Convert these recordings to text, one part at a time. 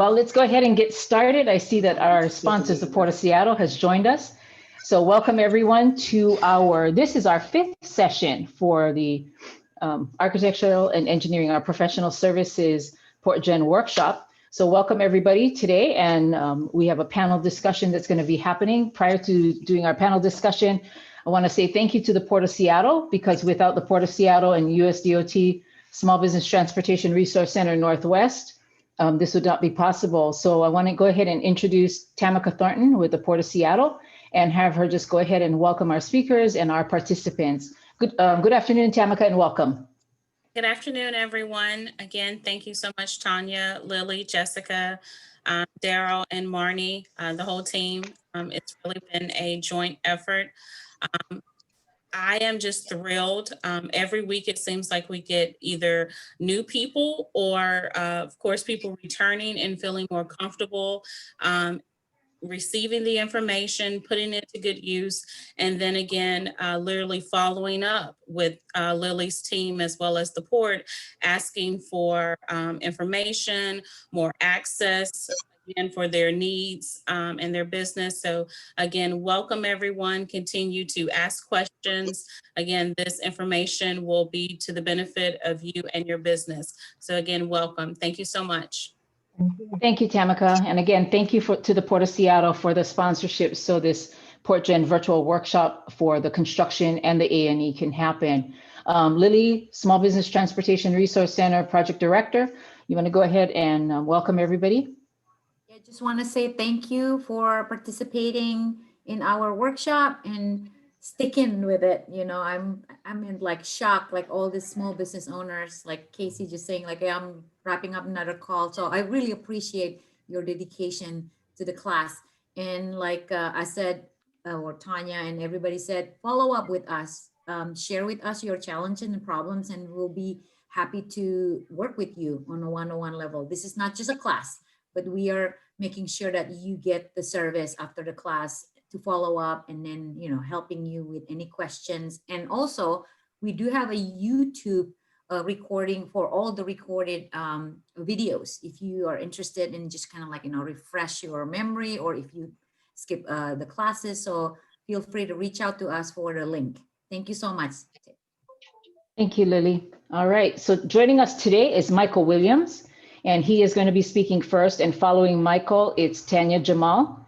Well, let's go ahead and get started. I see that our sponsor, the Port of Seattle, has joined us. So welcome everyone to this is our 5th session for the Architectural and Engineering, our Professional Services PortGen Workshop. So welcome everybody today. And we have a panel discussion that's going to be happening. Prior to doing our panel discussion, I want to say thank you to the Port of Seattle, because without the Port of Seattle and USDOT Small Business Transportation Resource Center Northwest, this would not be possible. So I want to go ahead and introduce Tamika Thornton with the Port of Seattle and have her just go ahead and welcome our speakers and our participants. Good afternoon, Tamika, and welcome. Good afternoon, everyone. Again, thank you so much, Tanya, Lily, Jessica, Daryl, and Marnie, the whole team. It's really been a joint effort. I am just thrilled. Every week, it seems like we get either new people or, of course, people returning and feeling more comfortable receiving the information, putting it to good use, and then again, literally following up with Lily's team as well as the port, asking for information, more access, again, for their needs and their business. So again, welcome everyone. Continue to ask questions. Again, this information will be to the benefit of you and your business. So again, welcome. Thank you so much. Thank you, Tamika. And again, thank you to the Port of Seattle for the sponsorship, so this PortGen virtual workshop for the construction and the A&E can happen. Lily, Small Business Transportation Resource Center Project Director, you want to go ahead and welcome everybody? I just want to say thank you for participating in our workshop and sticking with it. You know, I'm in like shock, like all these small business owners, like Casey just saying, like, hey, I'm wrapping up another call. So I really appreciate your dedication to the class. And like I said, or Tanya and everybody said, follow up with us, share with us your challenges and problems, and we'll be happy to work with you on a one-on-one level. This is not just a class, but we are making sure that you get the service after the class to follow up, and then, you know, helping you with any questions. And also, we do have a YouTube recording for all the recorded videos. If you are interested in just kind of like, you know, refresh your memory, or if you skip the classes, so feel free to reach out to us for the link. Thank you so much. Thank you, Lily. All right, so joining us today is Michael Williams, and he is going to be speaking first, and following Michael, it's Tanya, Jimale,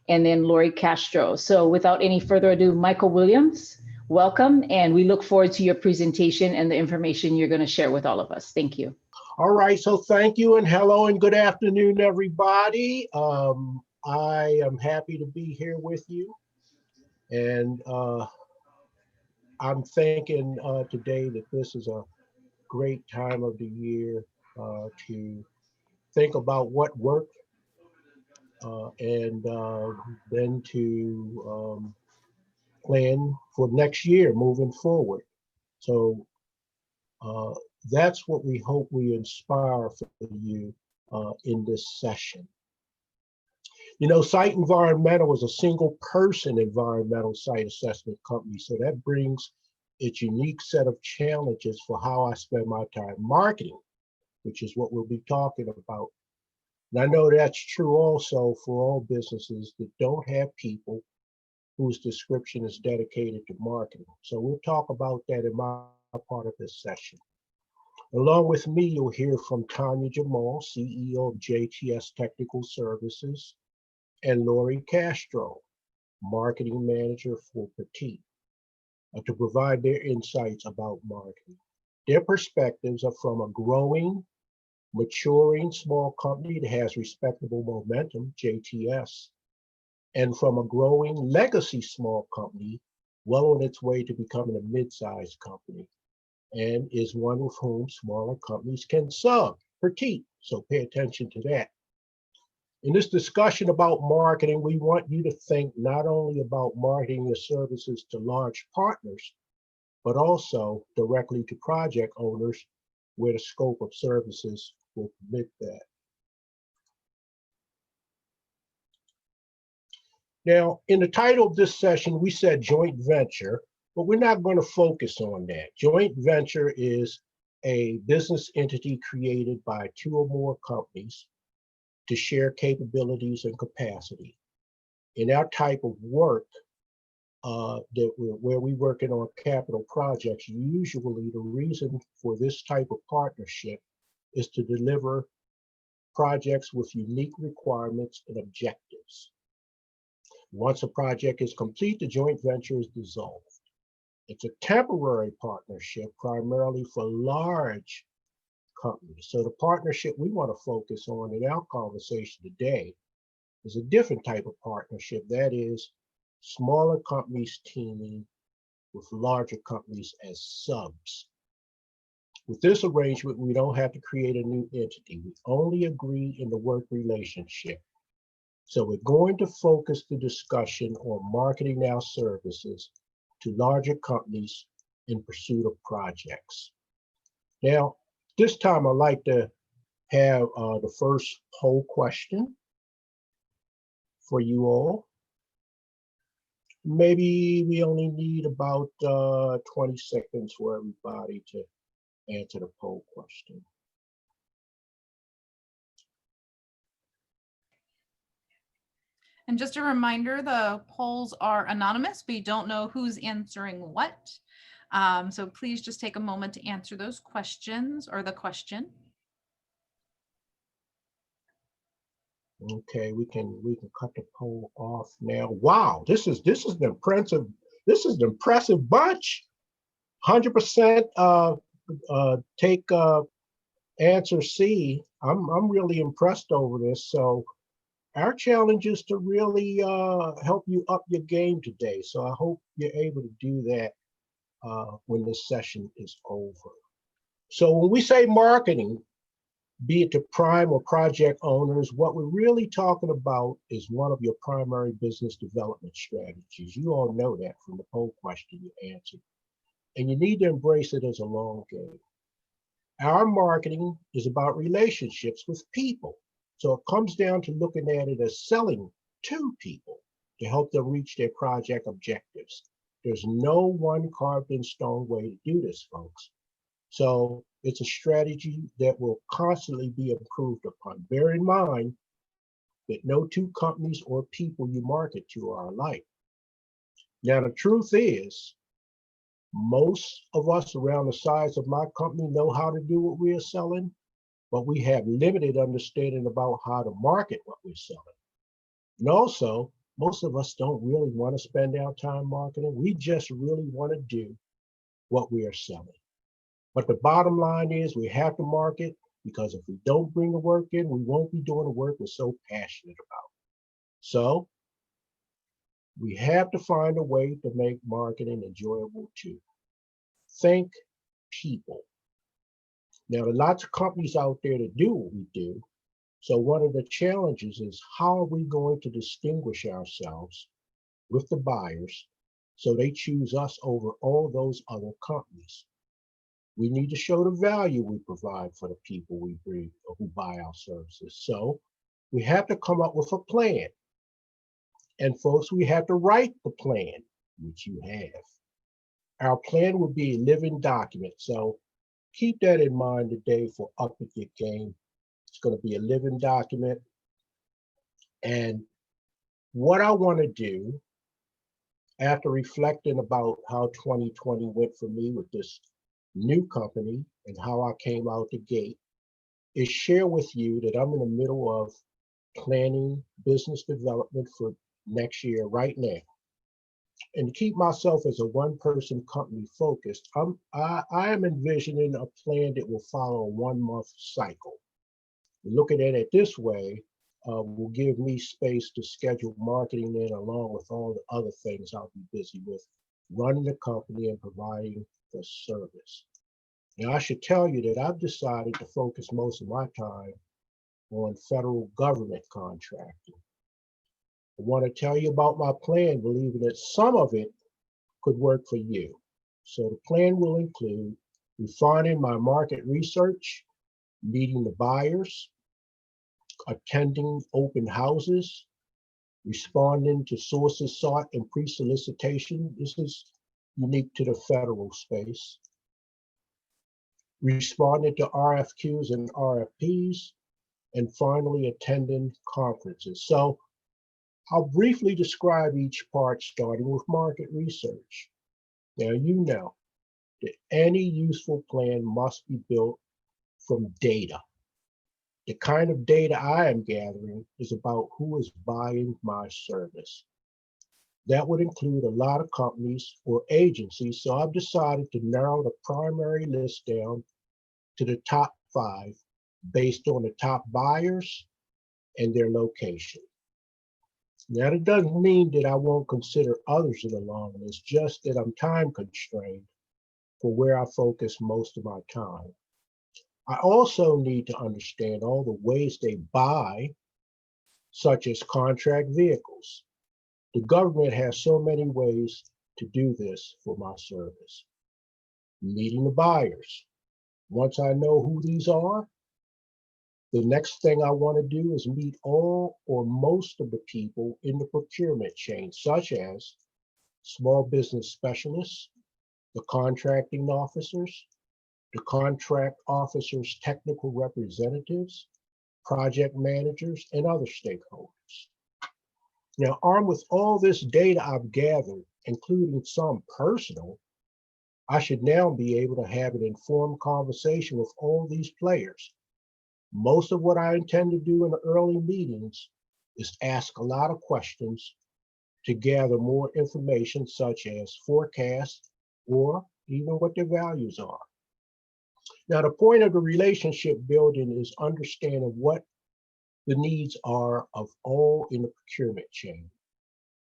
and then Lori Castro. So without any further ado, Michael Williams, welcome, and we look forward to your presentation and the information you're going to share with all of us. Thank you. All right, so thank you, and hello and good afternoon, everybody. I am happy to be here with you, and I'm thinking today that this is a great time of the year to think about what worked, and then to plan for next year moving forward. So that's what we hope we inspire for you in this session. You know, Site Environmental is a single person environmental site assessment company. So that brings its unique set of challenges for how I spend my time marketing, which is what we'll be talking about. And I know that's true also for all businesses that don't have people whose description is dedicated to marketing. So we'll talk about that in my part of this session. Along with me, you'll hear from Tanya, Jimale, CEO of JTS Technical Services, and Lori Castro, Marketing Manager for Perteet, to provide their insights about marketing. Their perspectives are from a growing, maturing small company that has respectable momentum, JTS, and from a growing legacy small company, well on its way to becoming a mid-sized company, and is one with whom smaller companies can sub, Perteet. So pay attention to that. In this discussion about marketing, we want you to think not only about marketing your services to large partners, but also directly to project owners where the scope of services will permit that. Now, in the title of this session, we said joint venture, but we're not going to focus on that. Joint venture is a business entity created by two or more companies to share capabilities and capacity. In our type of work, where we're working on capital projects, usually the reason for this type of partnership is to deliver projects with unique requirements and objectives. Once a project is complete, the joint venture is dissolved. It's a temporary partnership, primarily for large companies. So the partnership we want to focus on in our conversation today is a different type of partnership. That is, smaller companies teaming with larger companies as subs. With this arrangement, we don't have to create a new entity. We only agree in the work relationship. So we're going to focus the discussion on marketing our services to larger companies in pursuit of projects. Now, this time I'd like to have the first poll question for you all. Maybe we only need about 20 seconds for everybody to answer the poll question. And just a reminder, the polls are anonymous. We don't know who's answering what. So please just take a moment to answer those questions or the question. Okay, we can cut the poll off now. Wow, this is an impressive bunch. 100% take answer C. I'm really impressed over this. So our challenge is to really help you up your game today. So I hope you're able to do that when this session is over. So when we say marketing, be it to prime or project owners, what we're really talking about is one of your primary business development strategies. You all know that from the poll question you answered. And you need to embrace it as a long game. Our marketing is about relationships with people. So it comes down to looking at it as selling to people to help them reach their project objectives. There's no one carved in stone way to do this, folks. So it's a strategy that will constantly be improved upon. Bear in mind that no two companies or people you market to are alike. Now, the truth is, most of us around the size of my company know how to do what we are selling, but we have limited understanding about how to market what we're selling. And also, most of us don't really want to spend our time marketing. We just really want to do what we are selling. But the bottom line is we have to market, because if we don't bring the work in, we won't be doing the work we're so passionate about. So we have to find a way to make marketing enjoyable too. Think people. Now, there are lots of companies out there that do what we do. So one of the challenges is, how are we going to distinguish ourselves with the buyers so they choose us over all those other companies? We need to show the value we provide for the people we bring or who buy our services. So we have to come up with a plan. And folks, we have to write the plan, which you have. Our plan will be a living document. So keep that in mind today for Up With Your Game. It's going to be a living document. And what I want to do, after reflecting about how 2020 went for me with this new company and how I came out the gate, is share with you that I'm in the middle of planning business development for next year right now. And to keep myself as a one-person company focused, I am envisioning a plan that will follow a 1-month cycle. Looking at it this way will give me space to schedule marketing in, along with all the other things I'll be busy with, running the company and providing the service. Now, I should tell you that I've decided to focus most of my time on federal government contracting. I want to tell you about my plan, believing that some of it could work for you. So the plan will include refining my market research, meeting the buyers, attending open houses, responding to sources sought in pre-solicitation. This is unique to the federal space. Responding to RFQs and RFPs, and finally attending conferences. So I'll briefly describe each part, starting with market research. Now, you know that any useful plan must be built from data. The kind of data I am gathering is about who is buying my service. That would include a lot of companies or agencies, so I've decided to narrow the primary list down to the top 5 based on the top buyers and their location. Now, that doesn't mean that I won't consider others in the long list, just that I'm time constrained for where I focus most of my time. I also need to understand all the ways they buy, such as contract vehicles. The government has so many ways to do this for my service. Meeting the buyers. Once I know who these are, the next thing I want to do is meet all or most of the people in the procurement chain, such as small business specialists, the contracting officers, the contract officers' technical representatives, project managers, and other stakeholders. Now, armed with all this data I've gathered, including some personal, I should now be able to have an informed conversation with all these players. Most of what I intend to do in the early meetings is ask a lot of questions to gather more information, such as forecasts or even what their values are. Now, the point of the relationship building is understanding what the needs are of all in the procurement chain.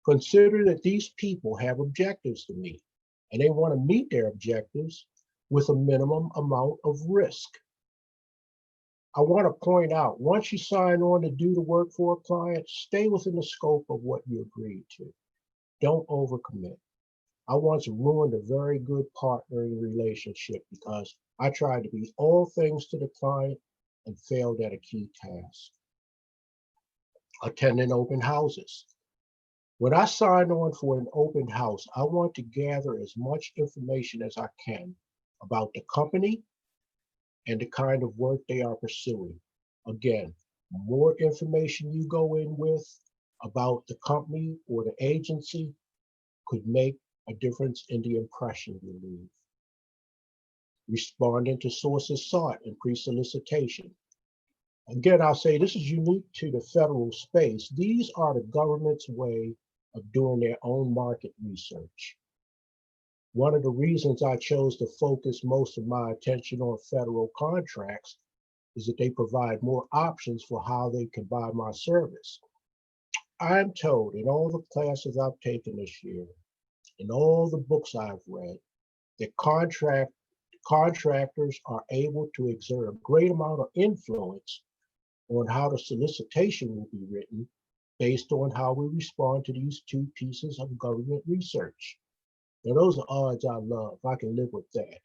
Consider that these people have objectives to meet, and they want to meet their objectives with a minimum amount of risk. I want to point out, once you sign on to do the work for a client, stay within the scope of what you agreed to. Don't overcommit. I once ruined a very good partnering relationship because I tried to be all things to the client and failed at a key task. Attending open houses. When I sign on for an open house, I want to gather as much information as I can about the company and the kind of work they are pursuing. Again, more information you go in with about the company or the agency could make a difference in the impression you leave. Responding to sources sought in pre-solicitation. Again, I'll say this is unique to the federal space. These are the government's way of doing their own market research. One of the reasons I chose to focus most of my attention on federal contracts is that they provide more options for how they can buy my service. I'm told in all the classes I've taken this year, in all the books I've read, that contractors are able to exert a great amount of influence on how the solicitation will be written based on how we respond to these 2 pieces of government research. Now, those are odds I love. I can live with that.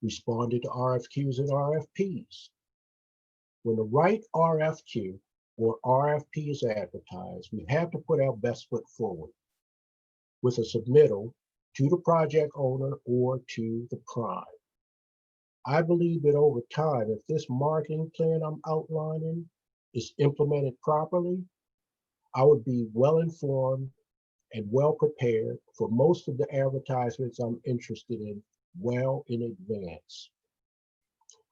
Responded to RFQs and RFPs. When the right RFQ or RFP is advertised, we have to put our best foot forward with a submittal to the project owner or to the prime. I believe that over time, if this marketing plan I'm outlining is implemented properly, I would be well informed and well prepared for most of the advertisements I'm interested in well in advance.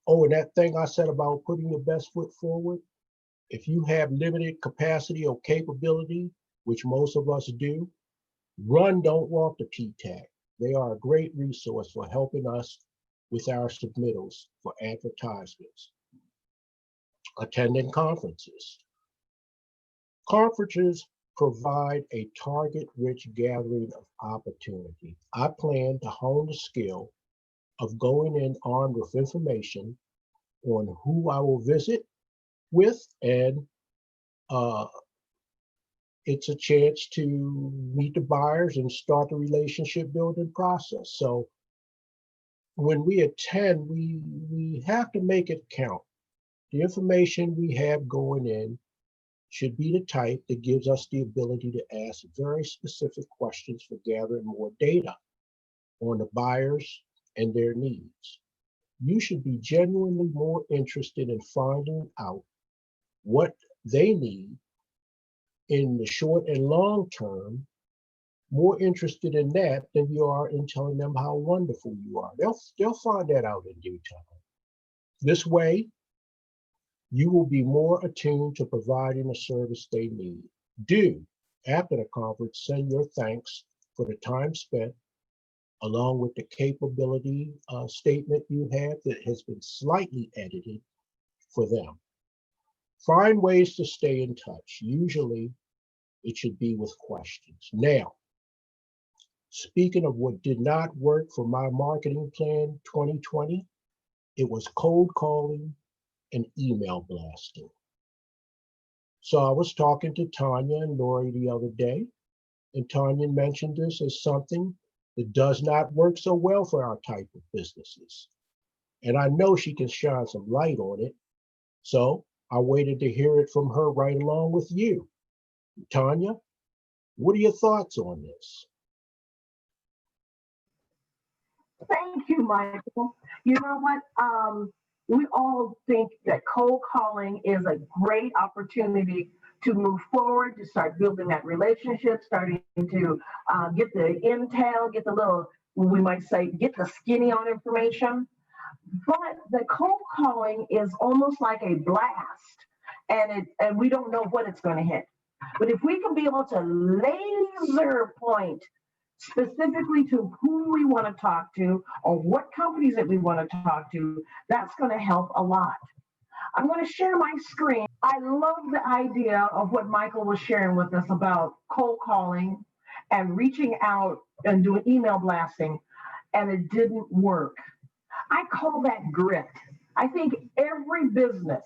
Oh, and that thing I said about putting your best foot forward, if you have limited capacity or capability, which most of us do, run, don't walk the PTAC. They are a great resource for helping us with our submittals for advertisements. Attending conferences. Conferences provide a target-rich gathering of opportunity. I plan to hone the skill of going in armed with information on who I will visit with, and it's a chance to meet the buyers and start the relationship building process. So when we attend, we have to make it count. The information we have going in should be the type that gives us the ability to ask very specific questions for gathering more data on the buyers and their needs. you should be genuinely more interested in finding out what they need in the short and long term, more interested in that than you are in telling them how wonderful you are. They'll find that out in due time. This way, you will be more attuned to providing the service they need. Do, after the conference, send your thanks for the time spent, along with the capability statement you have that has been slightly edited for them. Find ways to stay in touch. Usually, it should be with questions. Now, speaking of what did not work for my marketing plan 2020, it was cold calling and email blasting. So I was talking to Tanya and Lori the other day, and Tanya mentioned this as something that does not work so well for our type of businesses. And I know she can shine some light on it. So I waited to hear it from her right along with you. Tanya, what are your thoughts on this? Thank you, Michael. You know what? We all think that cold calling is a great opportunity to move forward, to start building that relationship, starting to get the intel, get the little, we might say, get the skinny on information. But the cold calling is almost like a blast, and we don't know what it's going to hit. But if we can be able to laser point specifically to who we want to talk to or what companies that we want to talk to, that's going to help a lot. I'm going to share my screen. I love the idea of what Michael was sharing with us about cold calling and reaching out and doing email blasting, and it didn't work. I call that grit. I think every business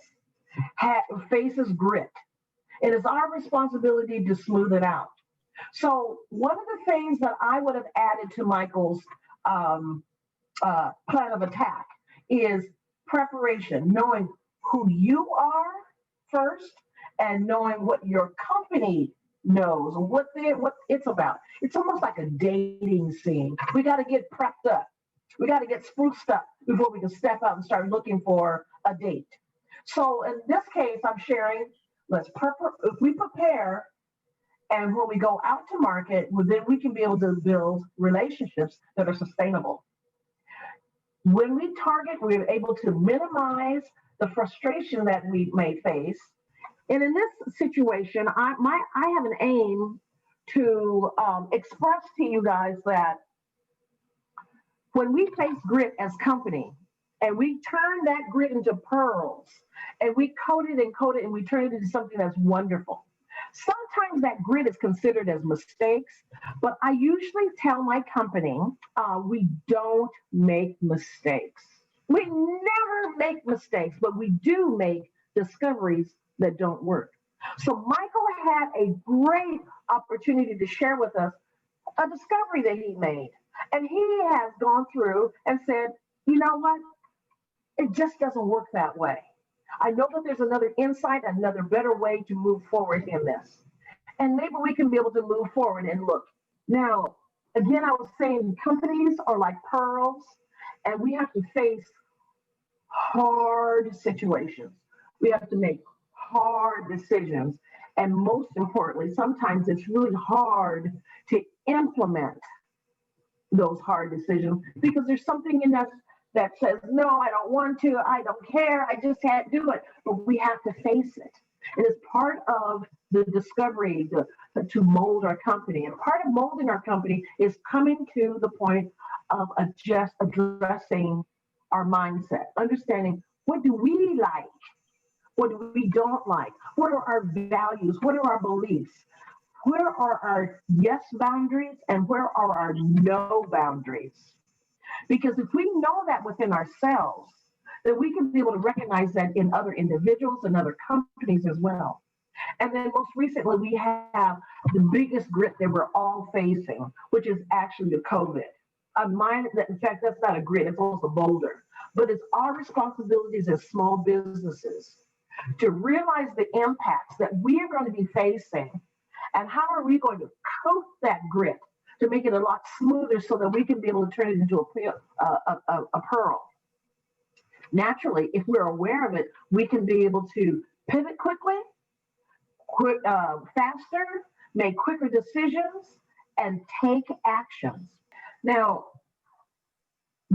faces grit. It is our responsibility to smooth it out. So one of the things that I would have added to Michael's plan of attack is preparation, knowing who you are first and knowing what your company knows, what it's about. It's almost like a dating scene. We got to get prepped up. We got to get spruced up before we can step out and start looking for a date. So in this case, I'm sharing, if we prepare, and when we go out to market, well, then we can be able to build relationships that are sustainable. When we target, we're able to minimize the frustration that we may face. And in this situation, I have an aim to express to you guys that when we face grit as company, and we turn that grit into pearls, and we coat it and we turn it into something that's wonderful. Sometimes that grit is considered as mistakes, but I usually tell my company, we don't make mistakes. We never make mistakes, but we do make discoveries that don't work. So Michael had a great opportunity to share with us a discovery that he made. And he has gone through and said, you know what? It just doesn't work that way. I know that there's another insight, another better way to move forward in this. And maybe we can be able to move forward and look. Now, again, I was saying companies are like pearls, and we have to face hard situations. We have to make hard decisions. And most importantly, sometimes it's really hard to implement those hard decisions because there's something in us that says, no, I don't want to, I don't care, I just can't do it. But we have to face it. It is part of the discovery to mold our company. And part of molding our company is coming to the point of just addressing our mindset, understanding what do we like, what do we don't like, what are our values, what are our beliefs, where are our yes boundaries and where are our no boundaries. Because if we know that within ourselves, then we can be able to recognize that in other individuals and other companies as well. And then most recently, we have the biggest grit that we're all facing, which is actually the COVID. In fact, that's not a grit, it's almost a boulder. But it's our responsibilities as small businesses to realize the impacts that we are going to be facing and how are we going to coat that grit to make it a lot smoother so that we can be able to turn it into a pearl. Naturally, if we're aware of it, we can be able to pivot quickly, faster, make quicker decisions, and take actions. Now,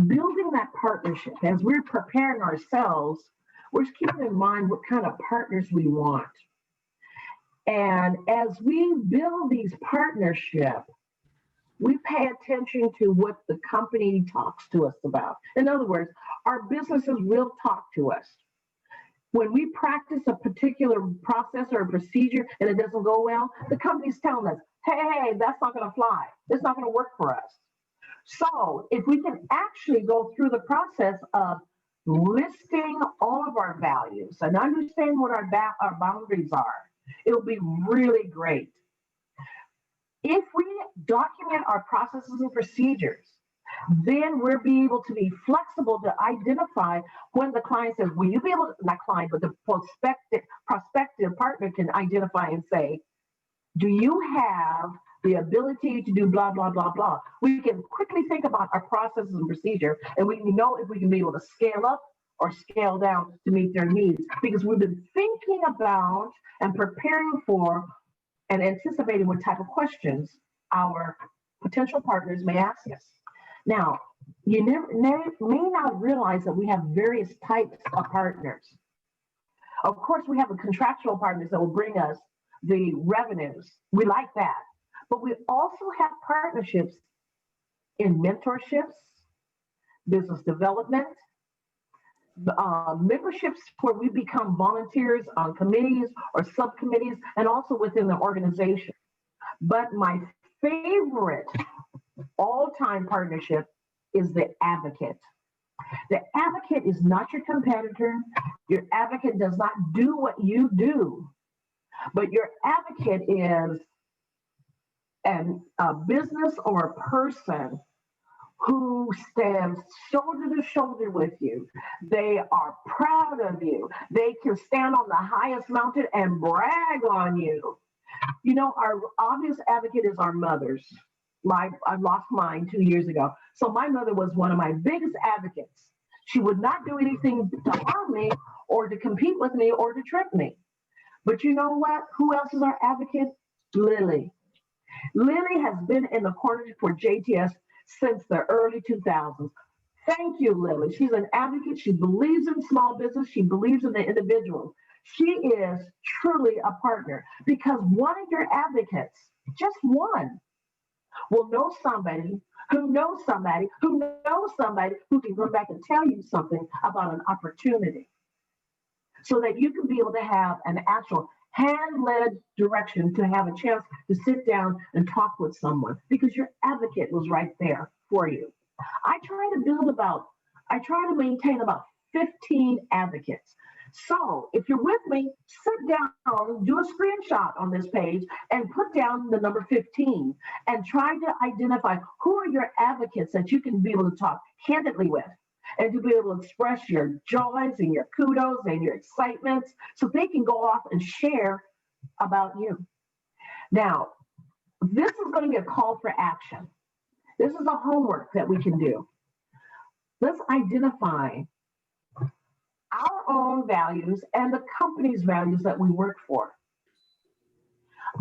building that partnership, as we're preparing ourselves, we're keeping in mind what kind of partners we want. And as we build these partnerships, we pay attention to what the company talks to us about. In other words, our businesses will talk to us. When we practice a particular process or a procedure and it doesn't go well, the company's telling us, hey, that's not going to fly. It's not going to work for us. So if we can actually go through the process of listing all of our values and understand what our boundaries are, it'll be really great. If we document our processes and procedures, then we'll be able to be flexible to identify when the client says, will you be able to, not client, but the prospective partner can identify and say, do you have the ability to do blah, blah, blah, blah. We can quickly think about our processes and procedure, and we know if we can be able to scale up or scale down to meet their needs, because we've been thinking about and preparing for and anticipating what type of questions our potential partners may ask us. Now, you may not realize that we have various types of partners. Of course, we have the contractual partners that will bring us the revenues. We like that. But we also have partnerships in mentorships, business development, memberships where we become volunteers on committees or subcommittees, and also within the organization. But my favorite all-time partnership is the advocate. The advocate is not your competitor. Your advocate does not do what you do, but your advocate is a business or a person who stands shoulder to shoulder with you. They are proud of you. They can stand on the highest mountain and brag on you. You know, our obvious advocate is our mothers. I lost mine 2 years ago. So my mother was one of my biggest advocates. She would not do anything to harm me or to compete with me or to trick me. But you know what? Who else is our advocate? Lily. Lily has been in the corner for JTS since the early 2000s. Thank you, Lily. She's an advocate. She believes in small business. She believes in the individual. She is truly a partner, because one of your advocates, just one, will know somebody who knows somebody who knows somebody who can go back and tell you something about an opportunity, so that you can be able to have an actual hand-led direction to have a chance to sit down and talk with someone, because your advocate was right there for you. I try to maintain about 15 advocates. So if you're with me, sit down, do a screenshot on this page and put down the number 15 and try to identify who are your advocates that you can be able to talk candidly with, and to be able to express your joys and your kudos and your excitements, so they can go off and share about you. Now, this is going to be a call for action. This is a homework that we can do. Let's identify our own values and the company's values that we work for.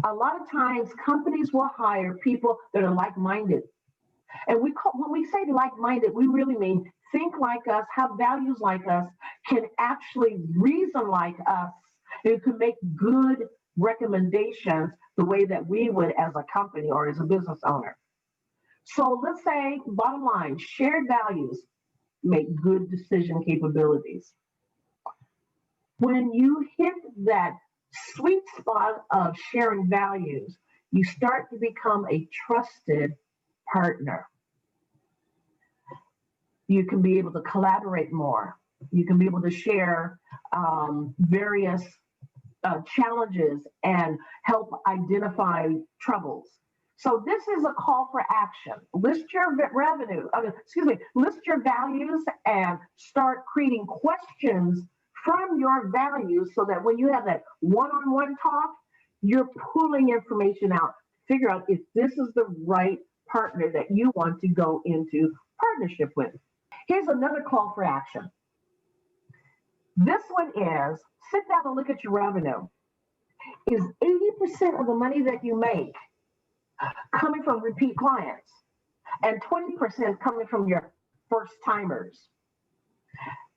A lot of times companies will hire people that are like-minded. And when we say like-minded, we really mean think like us, have values like us, can actually reason like us, and can make good recommendations the way that we would as a company or as a business owner. So let's say, bottom line, shared values make good decision capabilities. When you hit that sweet spot of sharing values, you start to become a trusted partner. You can be able to collaborate more. You can be able to share various challenges and help identify troubles. So this is a call for action. List your list your values and start creating questions from your values, so that when you have that one-on-one talk, you're pulling information out. Figure out if this is the right partner that you want to go into partnership with. Here's another call for action. This one is, sit down and look at your revenue. Is 80% of the money that you make coming from repeat clients and 20% coming from your first timers?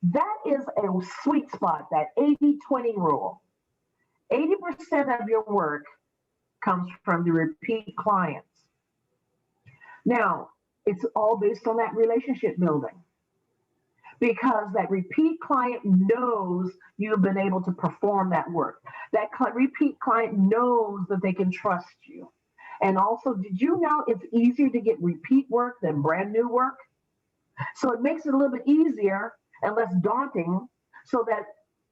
That is a sweet spot, that 80-20 rule. 80% of your work comes from the repeat clients. Now, it's all based on that relationship building, because that repeat client knows you've been able to perform that work. That repeat client knows that they can trust you. And also, did you know it's easier to get repeat work than brand new work? So it makes it a little bit easier and less daunting, so that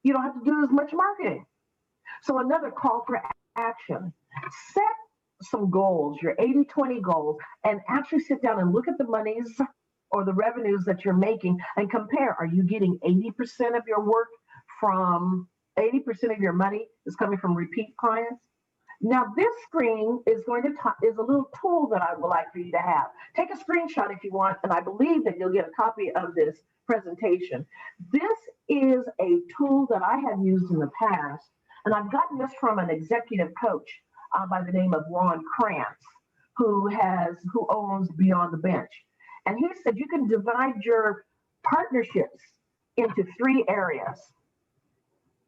you don't have to do as much marketing. So another call for action: set some goals, your 80-20 goals, and actually sit down and look at the monies or the revenues that you're making and compare. Are you getting 80% of your work from 80% of your money is coming from repeat clients? Now this screen is is a little tool that I would like for you to have. Take a screenshot if you want, and I believe that you'll get a copy of this presentation. This is a tool that I have used in the past, and I've gotten this from an executive coach by the name of Ron Krantz, who owns Beyond the Bench. And he said you can divide your partnerships into 3 areas.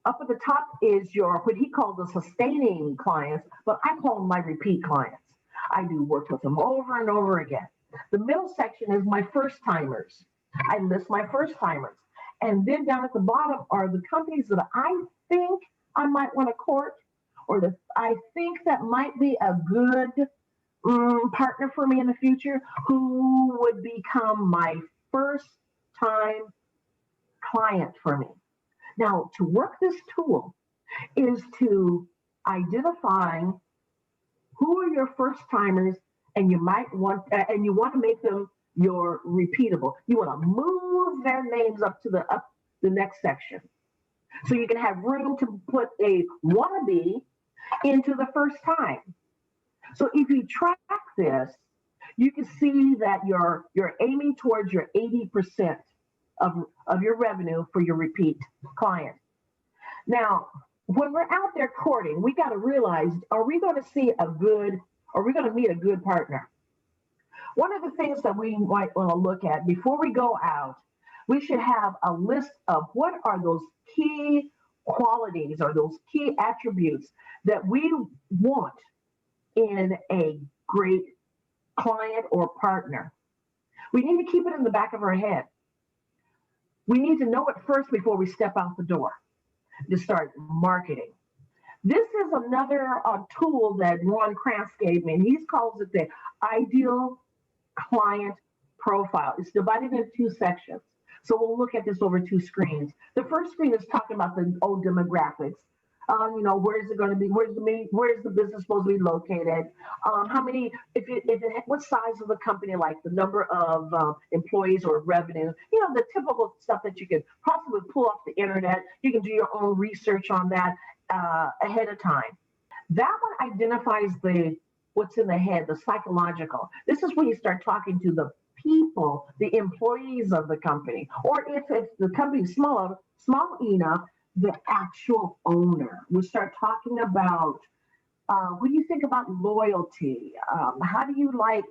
Up at the top is what he called the sustaining clients, but I call them my repeat clients. I do work with them over and over again. The middle section is my first timers. I list my first timers. And then down at the bottom are the companies that I think I might want to court, or that I think that might be a good partner for me in the future, who would become my first time client for me. Now, to work this tool is to identify who are your first timers, and you want to make them your repeatable. You want to move their names up to the next section, so you can have room to put a wannabe into the first time. So if you track this, you can see that you're aiming towards your 80% of your revenue for your repeat client. Now, when we're out there courting, we got to realize, are we going to meet a good partner? One of the things that we might want to look at before we go out, we should have a list of what are those key qualities or those key attributes that we want in a great client or partner. We need to keep it in the back of our head. We need to know it first before we step out the door to start marketing. This is another tool that Ron Krantz gave me, and he calls it the ideal client profile. It's divided into 2 sections. So we'll look at this over 2 screens. The first screen is talking about the old demographics. Where is it going to be? Where's the business supposed to be located? How many? What size of the company? Like the number of employees or revenue? The typical stuff that you can possibly pull off the internet. You can do your own research on that ahead of time. That one identifies what's in the head, the psychological. This is when you start talking to the people, the employees of the company, or if the company's small enough, the actual owner. We'll start talking about what do you think about loyalty? How do you like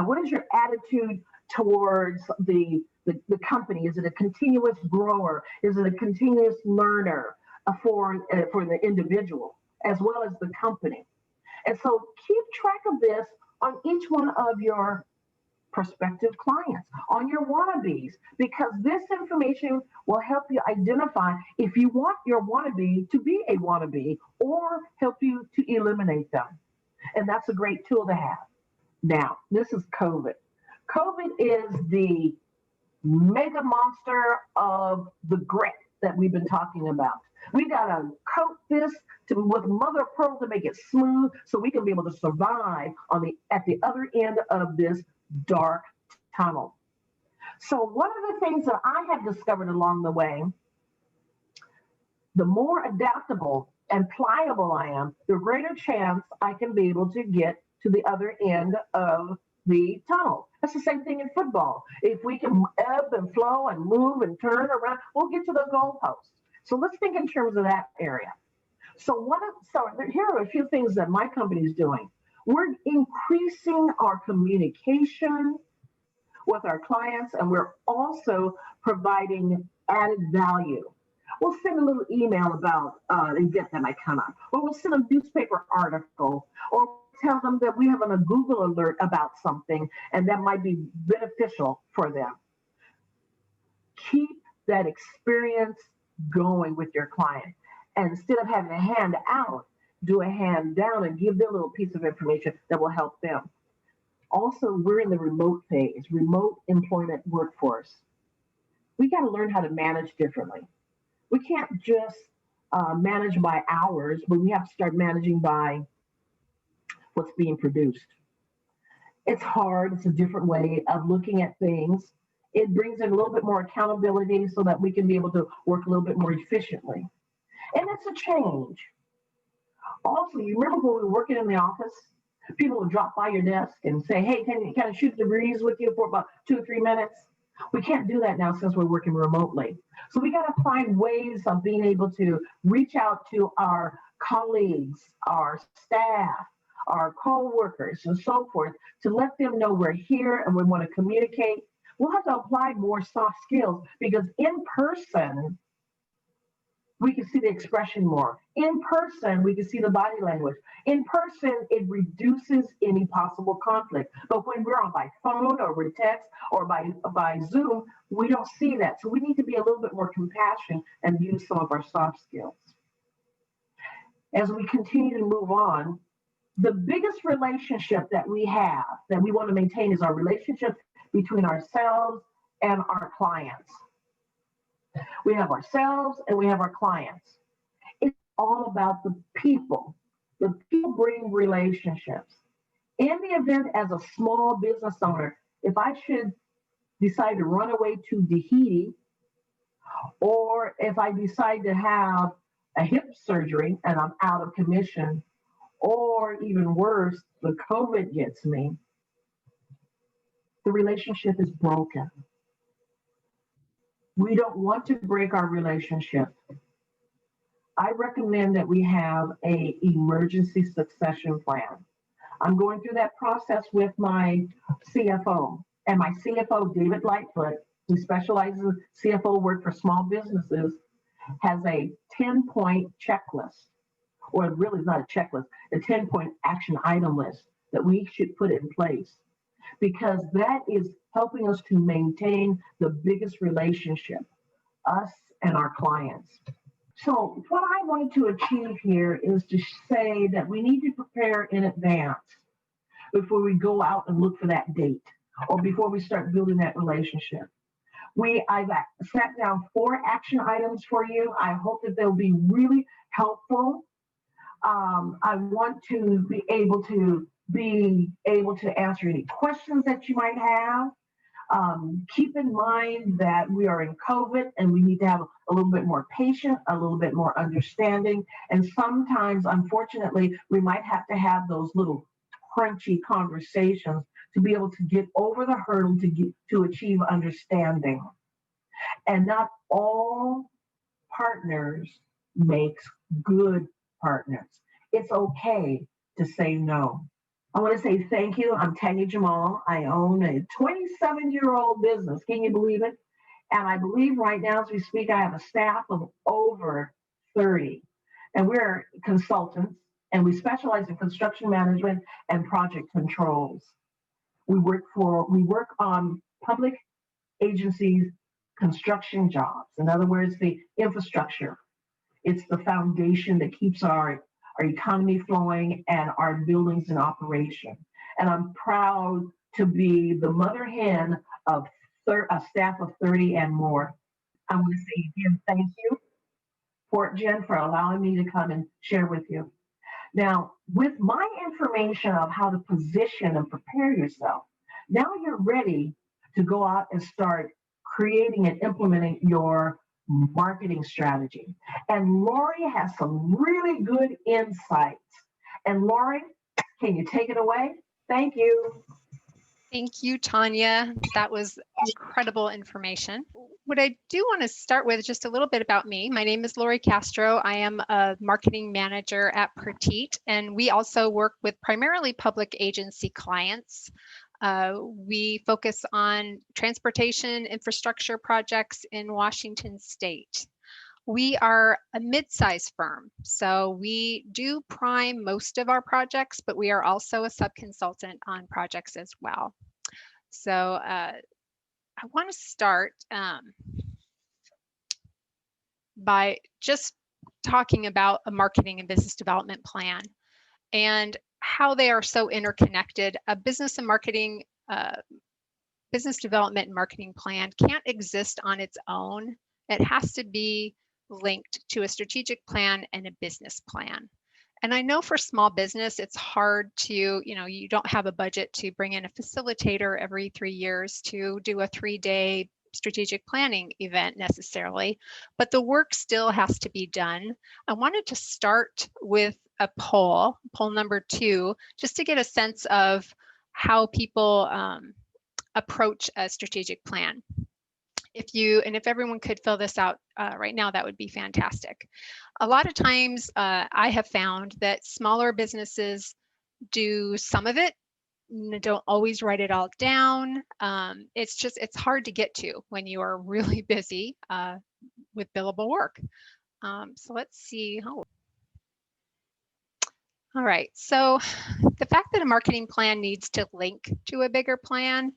what is your attitude towards the company? Is it a continuous grower? Is it a continuous learner for the individual as well as the company? And so keep track of this on each one of your prospective clients, on your wannabes, because this information will help you identify if you want your wannabe to be a wannabe or help you to eliminate them. And that's a great tool to have. Now, this is COVID. COVID is the mega monster of the grit that we've been talking about. We got to coat this with mother of pearl to make it smooth so we can be able to survive at the other end of this dark tunnel. So one of the things that I have discovered along the way, the more adaptable and pliable I am, the greater chance I can be able to get to the other end of the tunnel. That's the same thing in football. If we can ebb and flow and move and turn around, we'll get to the goalposts. So let's think in terms of that area. So here are a few things that my company is doing. We're increasing our communication with our clients, and we're also providing added value. We'll send a little email about an event that might come up, or we'll send a newspaper article, or tell them that we have a Google alert about something and that might be beneficial for them. Keep that experience going with your client. And instead of having a hand out, do a hand down and give them a little piece of information that will help them. Also, we're in the remote phase, remote employment workforce. We got to learn how to manage differently. We can't just manage by hours, but we have to start managing by what's being produced. It's hard. It's a different way of looking at things. It brings in a little bit more accountability so that we can be able to work a little bit more efficiently. And it's a change. Also, you remember when we were working in the office? People would drop by your desk and say, hey, can I shoot the breeze with you for about 2 or 3 minutes? We can't do that now since we're working remotely. So we got to find ways of being able to reach out to our colleagues, our staff, our co-workers, and so forth, to let them know we're here and we want to communicate. We'll have to apply more soft skills, because in person, we can see the expression more. In person, we can see the body language. In person, it reduces any possible conflict. But when we're on by phone or with text or by Zoom, we don't see that. So we need to be a little bit more compassionate and use some of our soft skills. As we continue to move on, the biggest relationship that we have, that we want to maintain, is our relationship between ourselves and our clients. We have ourselves and we have our clients. It's all about the people. The people bring relationships. In the event, as a small business owner, if I should decide to run away to Tahiti, or if I decide to have a hip surgery and I'm out of commission, or even worse, the COVID gets me, the relationship is broken. We don't want to break our relationship. I recommend that we have an emergency succession plan. I'm going through that process with my CFO, and my CFO, David Lightfoot, who specializes in CFO work for small businesses, has a 10-point checklist, or really not a checklist, a 10-point action item list that we should put in place, because that is helping us to maintain the biggest relationship, us and our clients. So what I wanted to achieve here is to say that we need to prepare in advance before we go out and look for that date, or before we start building that relationship. I've sat down 4 action items for you. I hope that they'll be really helpful. I want to be able to answer any questions that you might have. Keep in mind that we are in COVID and we need to have a little bit more patience, a little bit more understanding. And sometimes, unfortunately, we might have to have those little crunchy conversations to be able to get over the hurdle to achieve understanding. And not all partners makes good partners. It's okay to say no. I want to say thank you. I'm Tanya Jimale. I own a 27-year-old business. Can you believe it? And I believe right now, as we speak, I have a staff of over 30. And we're consultants, and we specialize in construction management and project controls. We work on public agencies' construction jobs. In other words, the infrastructure. It's the foundation that keeps our economy flowing and our buildings in operation. And I'm proud to be the mother hen of a staff of 30 and more. I want to say again, thank you, PortGen, for allowing me to come and share with you. Now, with my information of how to position and prepare yourself, now you're ready to go out and start creating and implementing your marketing strategy. And Lori has some really good insights. And Lori, can you take it away? Thank you. Thank you, Tanya. That was incredible information. What I do want to start with just a little bit about me. My name is Lori Castro. I am a marketing manager at Perteet, and we also work with primarily public agency clients. We focus on transportation infrastructure projects in Washington State. We are a mid-sized firm, so we do prime most of our projects, but we are also a subconsultant on projects as well. So I want to start by just talking about a marketing and business development plan and how they are so interconnected. A business and marketing, business development and marketing plan can't exist on its own. It has to be linked to a strategic plan and a business plan. And I know for small business, it's hard to, you don't have a budget to bring in a facilitator every 3 years to do a 3-day strategic planning event necessarily, but the work still has to be done. I wanted to start with a poll number 2, just to get a sense of how people approach a strategic plan. If everyone could fill this out right now, that would be fantastic. A lot of times I have found that smaller businesses do some of it, don't always write it all down. It's hard to get to when you are really busy with billable work. So let's see. Oh. All right, so the fact that a marketing plan needs to link to a bigger plan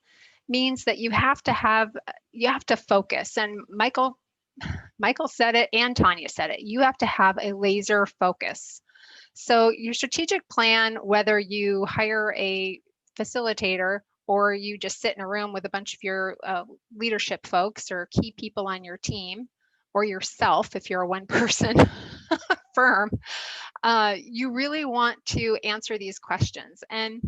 means that you have to focus. And Michael said it and Tanya said it. You have to have a laser focus. So your strategic plan, whether you hire a facilitator or you just sit in a room with a bunch of your leadership folks or key people on your team, or yourself if you're a one-person firm, you really want to answer these questions. And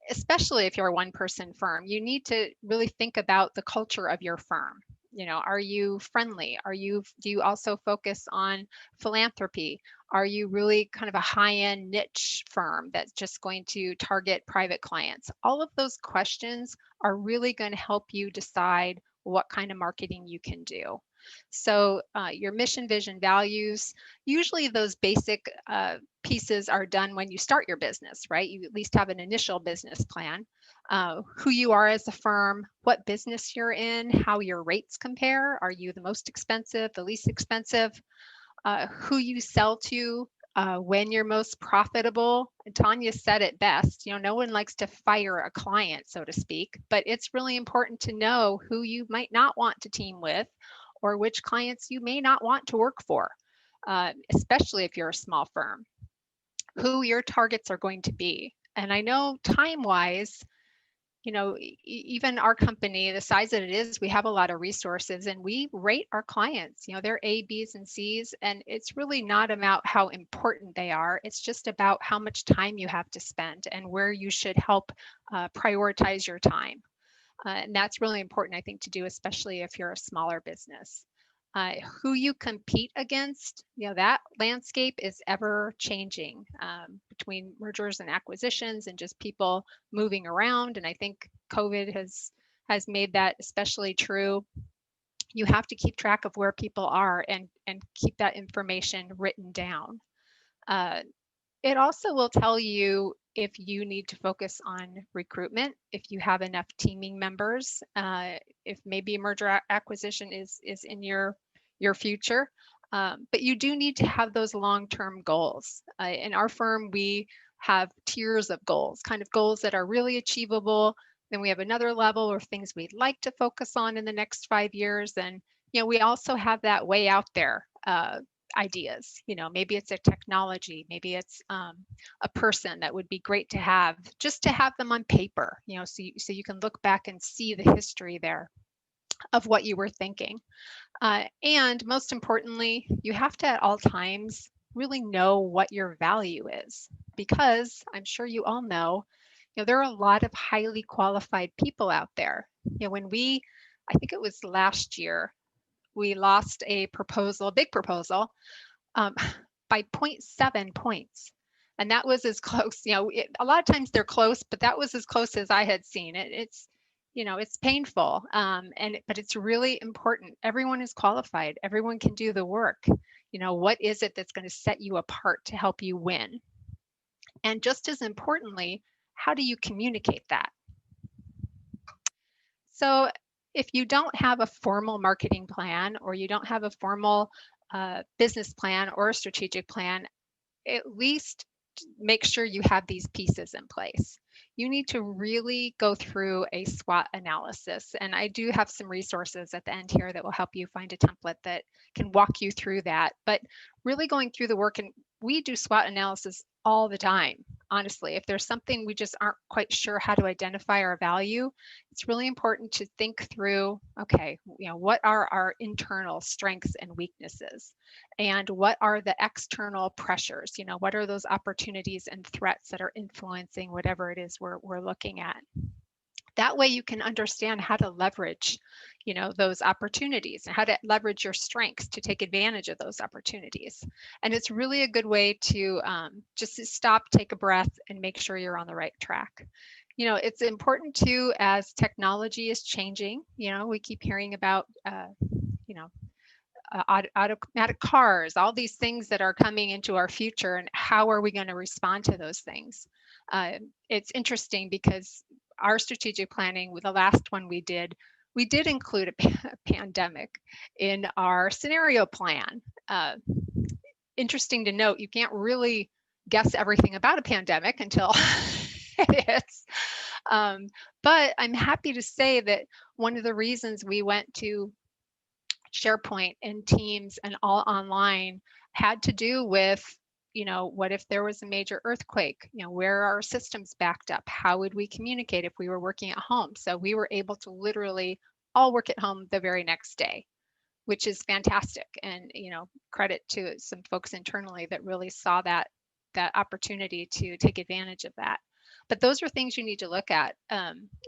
especially if you're a one-person firm, you need to really think about the culture of your firm. Are you friendly? Do you also focus on philanthropy? Are you really kind of a high-end niche firm that's just going to target private clients? All of those questions are really going to help you decide what kind of marketing you can do. So your mission, vision, values, usually those basic pieces are done when you start your business, right? You at least have an initial business plan, who you are as a firm, what business you're in, how your rates compare. Are you the most expensive, the least expensive, who you sell to, when you're most profitable. And Tanya said it best, no one likes to fire a client, so to speak, but it's really important to know who you might not want to team with or which clients you may not want to work for, especially if you're a small firm, who your targets are going to be. And I know time-wise, even our company, the size that it is, we have a lot of resources and we rate our clients, they're A, B's, and C's, and it's really not about how important they are. It's just about how much time you have to spend and where you should help prioritize your time. And that's really important, I think, to do, especially if you're a smaller business. Who you compete against, that landscape is ever changing between mergers and acquisitions and just people moving around. And I think COVID has made that especially true. You have to keep track of where people are and keep that information written down. It also will tell you if you need to focus on recruitment, if you have enough teaming members, if maybe a merger acquisition is in your future. But you do need to have those long-term goals. In our firm, we have tiers of goals, kind of goals that are really achievable. Then we have another level or things we'd like to focus on in the next 5 years. And we also have that way out there ideas. Maybe it's a technology, maybe it's a person that would be great to have, just to have them on paper, so you can look back and see the history there of what you were thinking. And most importantly, you have to at all times really know what your value is, because I'm sure you all know, there are a lot of highly qualified people out there. When I think it was last year, we lost a big proposal, by 0.7 points. And that was as close, a lot of times they're close, but that was as close as I had seen it. It's, it's painful, but it's really important. Everyone is qualified. Everyone can do the work. What is it that's going to set you apart to help you win? And just as importantly, how do you communicate that? So if you don't have a formal marketing plan, or you don't have a formal business plan or a strategic plan, at least make sure you have these pieces in place. You need to really go through a SWOT analysis. And I do have some resources at the end here that will help you find a template that can walk you through that. But really going through the work, and we do SWOT analysis all the time. Honestly, if there's something we just aren't quite sure how to identify our value, it's really important to think through, okay, what are our internal strengths and weaknesses? And what are the external pressures? What are those opportunities and threats that are influencing whatever it is we're looking at? That way you can understand how to leverage, those opportunities, and how to leverage your strengths to take advantage of those opportunities. And it's really a good way to just stop, take a breath, and make sure you're on the right track. It's important too, as technology is changing. We keep hearing about, automatic cars, all these things that are coming into our future, and how are we going to respond to those things? It's interesting because our strategic planning, with the last one we did include a pandemic in our scenario plan. Interesting to note, you can't really guess everything about a pandemic until it is. But I'm happy to say that one of the reasons we went to SharePoint and Teams and all online had to do with, what if there was a major earthquake? Where are our systems backed up? How would we communicate if we were working at home? So we were able to literally all work at home the very next day, which is fantastic. And, credit to some folks internally that really saw that opportunity to take advantage of that. But those are things you need to look at.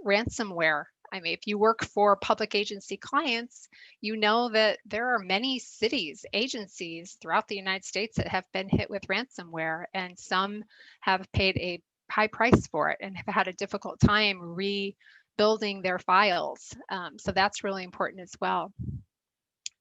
Ransomware. I mean, if you work for public agency clients, you know that there are many cities, agencies throughout the United States that have been hit with ransomware, and some have paid a high price for it and have had a difficult time rebuilding their files. So that's really important as well.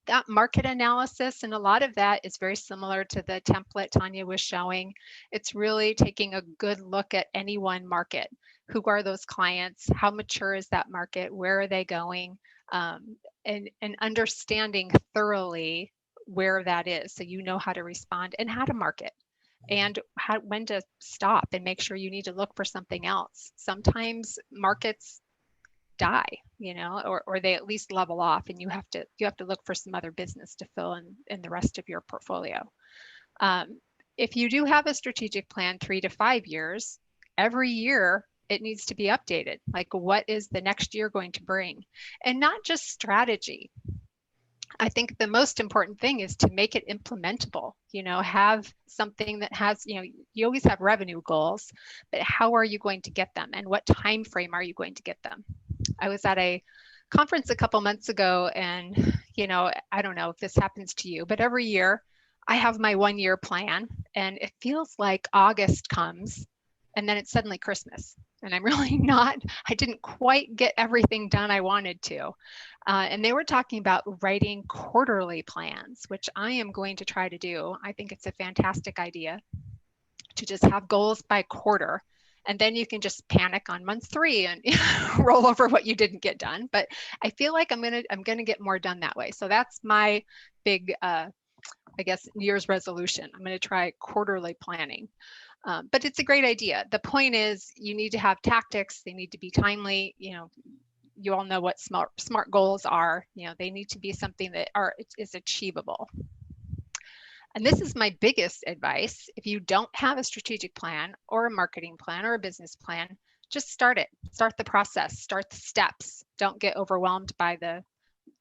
That market analysis, and a lot of that is very similar to the template Tanya was showing. It's really taking a good look at any one market. Who are those clients? How mature is that market? Where are they going? And understanding thoroughly where that is, so you know how to respond and how to market, and when to stop and make sure you need to look for something else. Sometimes markets die, or they at least level off, and you have to look for some other business to fill in the rest of your portfolio. If you do have a strategic plan 3 to 5 years, every year it needs to be updated. Like, what is the next year going to bring? And not just strategy. I think the most important thing is to make it implementable, have something that has, you always have revenue goals, but how are you going to get them, and what time frame are you going to get them? I was at a conference a couple months ago, and, I don't know if this happens to you, but every year I have my 1-year plan, and it feels like August comes and then it's suddenly Christmas. And I'm really I didn't quite get everything done I wanted to. And they were talking about writing quarterly plans, which I am going to try to do. I think it's a fantastic idea to just have goals by quarter. And then you can just panic on month 3 and roll over what you didn't get done. But I feel like I'm gonna get more done that way. So that's my big, I guess, New Year's resolution. I'm gonna try quarterly planning. But it's a great idea. The point is, you need to have tactics. They need to be timely. You all know what smart goals are. They need to be something that is achievable. And this is my biggest advice. If you don't have a strategic plan or a marketing plan or a business plan, just start it. Start the process. Start the steps. Don't get overwhelmed by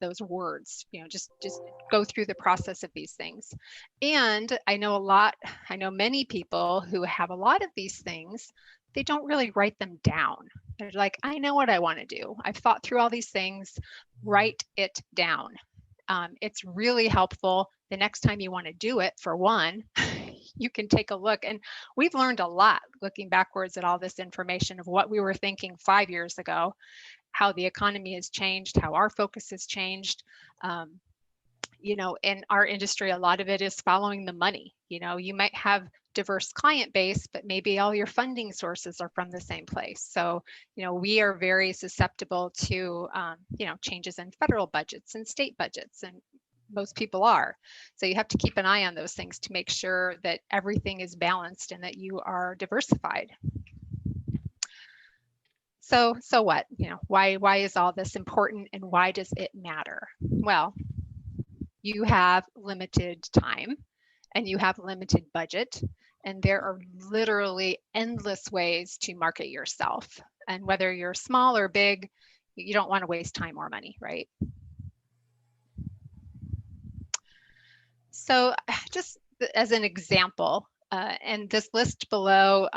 those words. Just go through the process of these things. And I know many people who have a lot of these things, they don't really write them down. They're like, I know what I want to do. I've thought through all these things. Write it down. It's really helpful. The next time you want to do it, for one, you can take a look. And we've learned a lot looking backwards at all this information of what we were thinking 5 years ago, how the economy has changed, how our focus has changed. You know, in our industry, a lot of it is following the money. You know, you might have diverse client base, but maybe all your funding sources are from the same place. So, you know, we are very susceptible to, you know, changes in federal budgets and state budgets, and most people are. So you have to keep an eye on those things to make sure that everything is balanced and that you are diversified. So what, you know, why is all this important and why does it matter? Well, you have limited time and you have limited budget, and there are literally endless ways to market yourself. And whether you're small or big, you don't want to waste time or money, right? So just as an example, and this list below,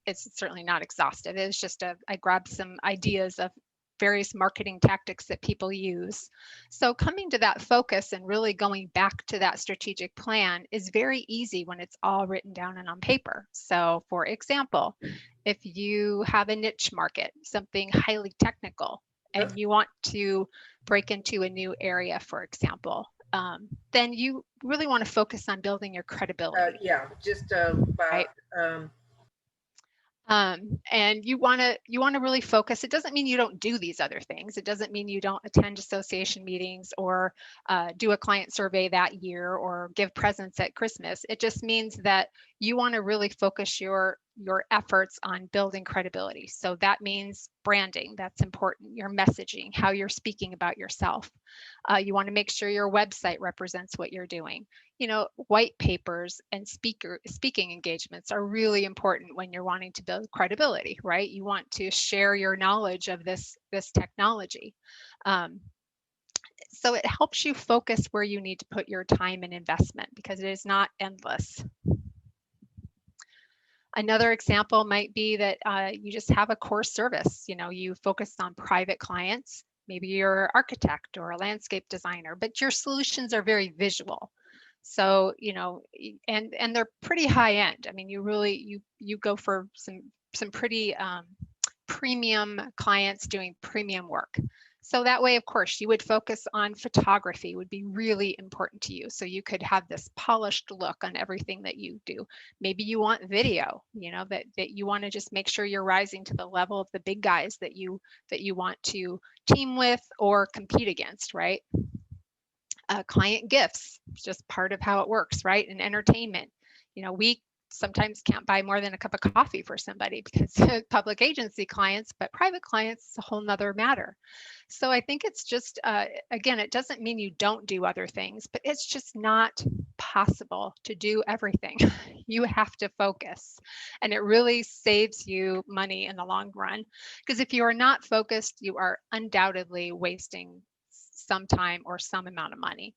it's certainly not exhaustive. It's just I grabbed some ideas of various marketing tactics that people use. So coming to that focus and really going back to that strategic plan is very easy when it's all written down and on paper. So for example, if you have a niche market, something highly technical, and you want to break into a new area, for example, then you really want to focus on building your credibility. Yeah, just about right? And you want to really focus. It doesn't mean you don't do these other things. It doesn't mean you don't attend association meetings or do a client survey that year or give presents at Christmas. It just means that you want to really focus your efforts on building credibility. So that means branding. That's important. Your messaging, how you're speaking about yourself. You want to make sure your website represents what you're doing. You know, white papers and speaking engagements are really important when you're wanting to build credibility, right? You want to share your knowledge of this technology. So it helps you focus where you need to put your time and investment because it is not endless. Another example might be that you just have a core service. You know, you focus on private clients. Maybe you're an architect or a landscape designer, but your solutions are very visual. So, you know, and they're pretty high end. I mean, you really, you go for some pretty premium clients doing premium work. So that way, of course, you would focus on photography would be really important to you. So you could have this polished look on everything that you do. Maybe you want video, you know, that you want to just make sure you're rising to the level of the big guys that you want to team with or compete against, right? Client gifts, it's just part of how it works, right? And entertainment, you know, we sometimes can't buy more than a cup of coffee for somebody because public agency clients, but private clients is a whole nother matter. So I think it's just, again, it doesn't mean you don't do other things, but it's just not possible to do everything. You have to focus, and it really saves you money in the long run. Because if you are not focused, you are undoubtedly wasting some time or some amount of money.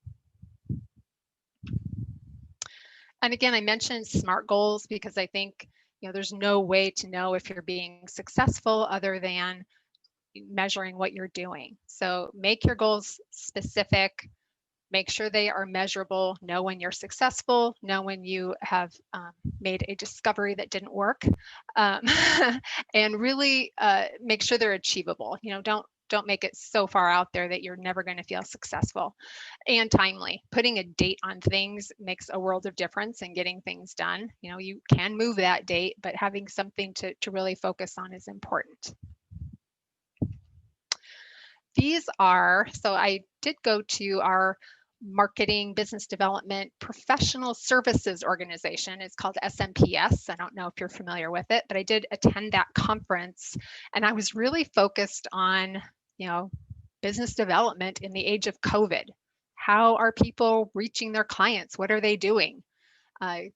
And again, I mentioned SMART goals because I think, you know, there's no way to know if you're being successful other than measuring what you're doing. So make your goals specific, make sure they are measurable, know when you're successful, know when you have made a discovery that didn't work, and really make sure they're achievable. You know, don't make it so far out there that you're never going to feel successful. And timely. Putting a date on things makes a world of difference in getting things done. You know, you can move that date, but having something to really focus on is important. These are, so I did go to our marketing business development professional services organization. It's called SMPS. I don't know if you're familiar with it, but I did attend that conference, and I was really focused on, you know, business development in the age of COVID. How are people reaching their clients? What are they doing?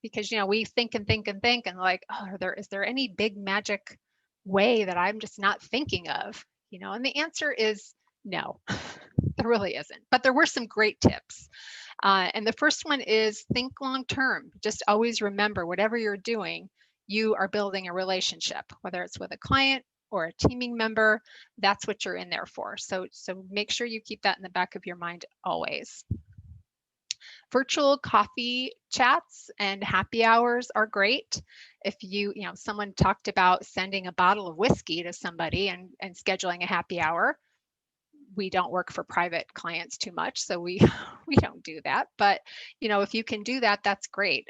Because, you know, we think and like, oh, is there any big magic way that I'm just not thinking of? You know, and the answer is no, there really isn't. But there were some great tips. And the first one is think long term. Just always remember, whatever you're doing, you are building a relationship, whether it's with a client or a teaming member. That's what you're in there for. So make sure you keep that in the back of your mind always. Virtual coffee chats and happy hours are great. If someone talked about sending a bottle of whiskey to somebody and scheduling a happy hour. We don't work for private clients too much, so we don't do that. But if you can do that, that's great.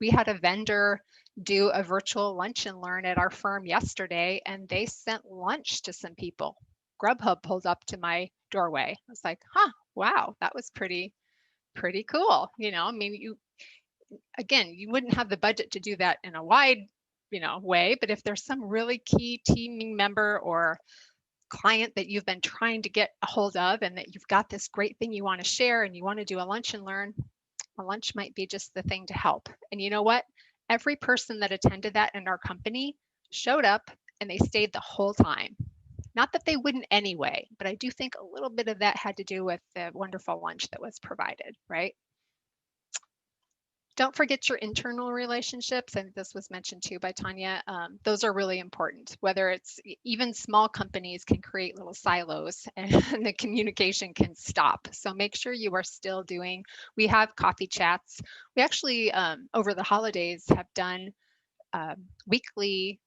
We had a vendor do a virtual lunch and learn at our firm yesterday, and they sent lunch to some people. Grubhub pulled up to my doorway. I was like, wow, that was pretty cool. I mean, you wouldn't have the budget to do that in a wide, way, but if there's some really key team member or client that you've been trying to get a hold of and that you've got this great thing you want to share and you want to do a lunch and learn, a lunch might be just the thing to help. And you know what? Every person that attended that in our company showed up and they stayed the whole time. Not that they wouldn't anyway, but I do think a little bit of that had to do with the wonderful lunch that was provided, right? Don't forget your internal relationships, and this was mentioned too by Tanya. Those are really important. Whether it's even small companies can create little silos and the communication can stop. So make sure you are still doing, we have coffee chats. We actually, over the holidays, have done weekly,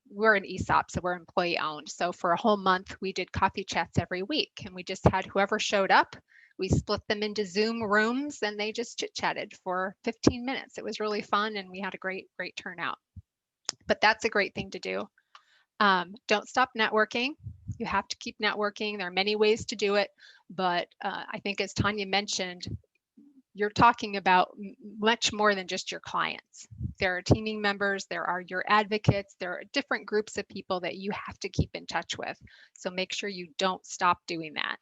we're an ESOP, so we're employee owned. So for a whole month, we did coffee chats every week, and we just had whoever showed up, we split them into Zoom rooms and they just chit chatted for 15 minutes. It was really fun and we had a great turnout. But that's a great thing to do. Don't stop networking. You have to keep networking. There are many ways to do it, but I think as Tanya mentioned, you're talking about much more than just your clients. There are teaming members, there are your advocates, there are different groups of people that you have to keep in touch with. So make sure you don't stop doing that.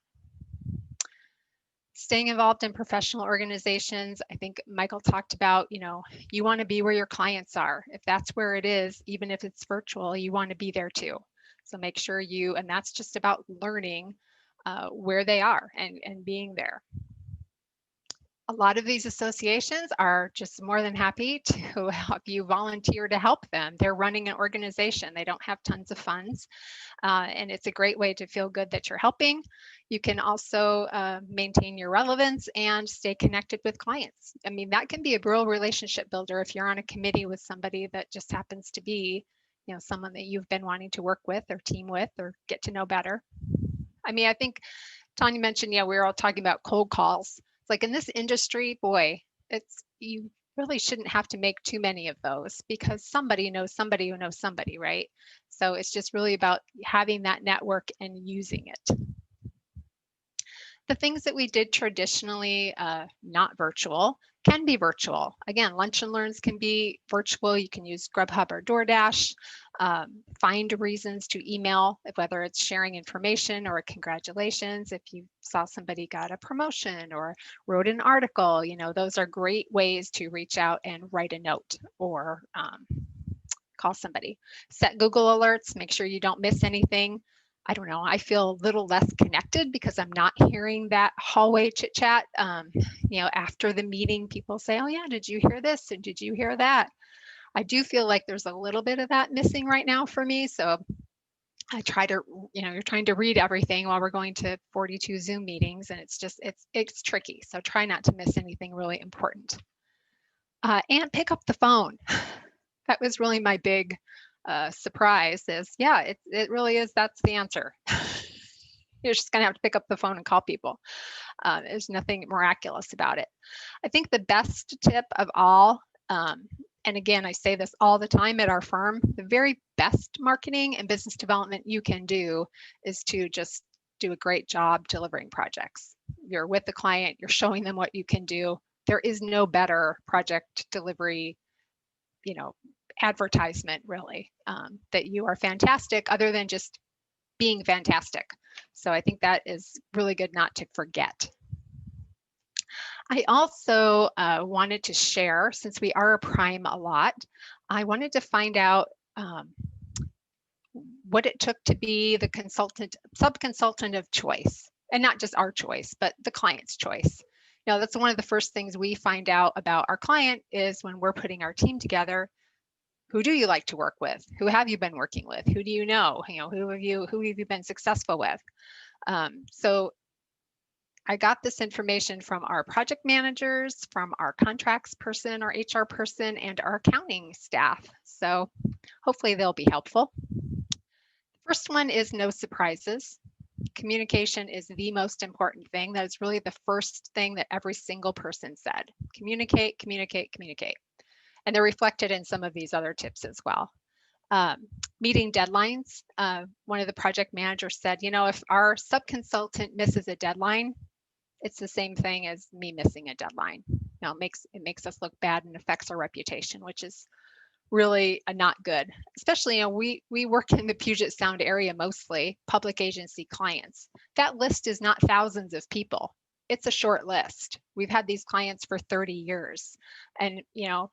Staying involved in professional organizations. I think Michael talked about, you want to be where your clients are. If that's where it is, even if it's virtual, you want to be there too. So make sure and that's just about learning where they are and being there. A lot of these associations are just more than happy to help you volunteer to help them. They're running an organization. They don't have tons of funds, and it's a great way to feel good that you're helping. You can also maintain your relevance and stay connected with clients. I mean, that can be a real relationship builder if you're on a committee with somebody that just happens to be, someone that you've been wanting to work with or team with or get to know better. I mean, I think Tanya mentioned, we were all talking about cold calls. Like in this industry, boy, you really shouldn't have to make too many of those because somebody knows somebody who knows somebody, right? So it's just really about having that network and using it. The things that we did traditionally, not virtual, can be virtual. Again, lunch and learns can be virtual. You can use Grubhub or DoorDash. Find reasons to email, whether it's sharing information or congratulations. If you saw somebody got a promotion or wrote an article, those are great ways to reach out and write a note or call somebody. Set Google alerts, make sure you don't miss anything. I don't know, I feel a little less connected because I'm not hearing that hallway chit chat. After the meeting, people say, oh yeah, did you hear this? And did you hear that? I do feel like there's a little bit of that missing right now for me. So I try to, you're trying to read everything while we're going to 42 Zoom meetings and it's tricky. So try not to miss anything really important. And pick up the phone. That was really my big surprise is, it really is, that's the answer. You're just gonna have to pick up the phone and call people. There's nothing miraculous about it. I think the best tip of all, and again, I say this all the time at our firm, the very best marketing and business development you can do is to just do a great job delivering projects. You're with the client, you're showing them what you can do. There is no better project delivery, advertisement really, that you are fantastic other than just being fantastic. So I think that is really good not to forget. I also wanted to share, since we are a prime a lot, I wanted to find out what it took to be the sub-consultant of choice, and not just our choice, but the client's choice. That's one of the first things we find out about our client is when we're putting our team together. Who do you like to work with? Who have you been working with? Who do you know? Who have you been successful with? So I got this information from our project managers, from our contracts person, our HR person, and our accounting staff. So hopefully they'll be helpful. First one is no surprises. Communication is the most important thing. That is really the first thing that every single person said. Communicate, communicate, communicate. And they're reflected in some of these other tips as well. Meeting deadlines. One of the project managers said, you know, if our subconsultant misses a deadline, it's the same thing as me missing a deadline. Now it makes us look bad and affects our reputation, which is really not good. Especially, you know, we work in the Puget Sound area mostly, public agency clients. That list is not thousands of people. It's a short list. We've had these clients for 30 years, and you know,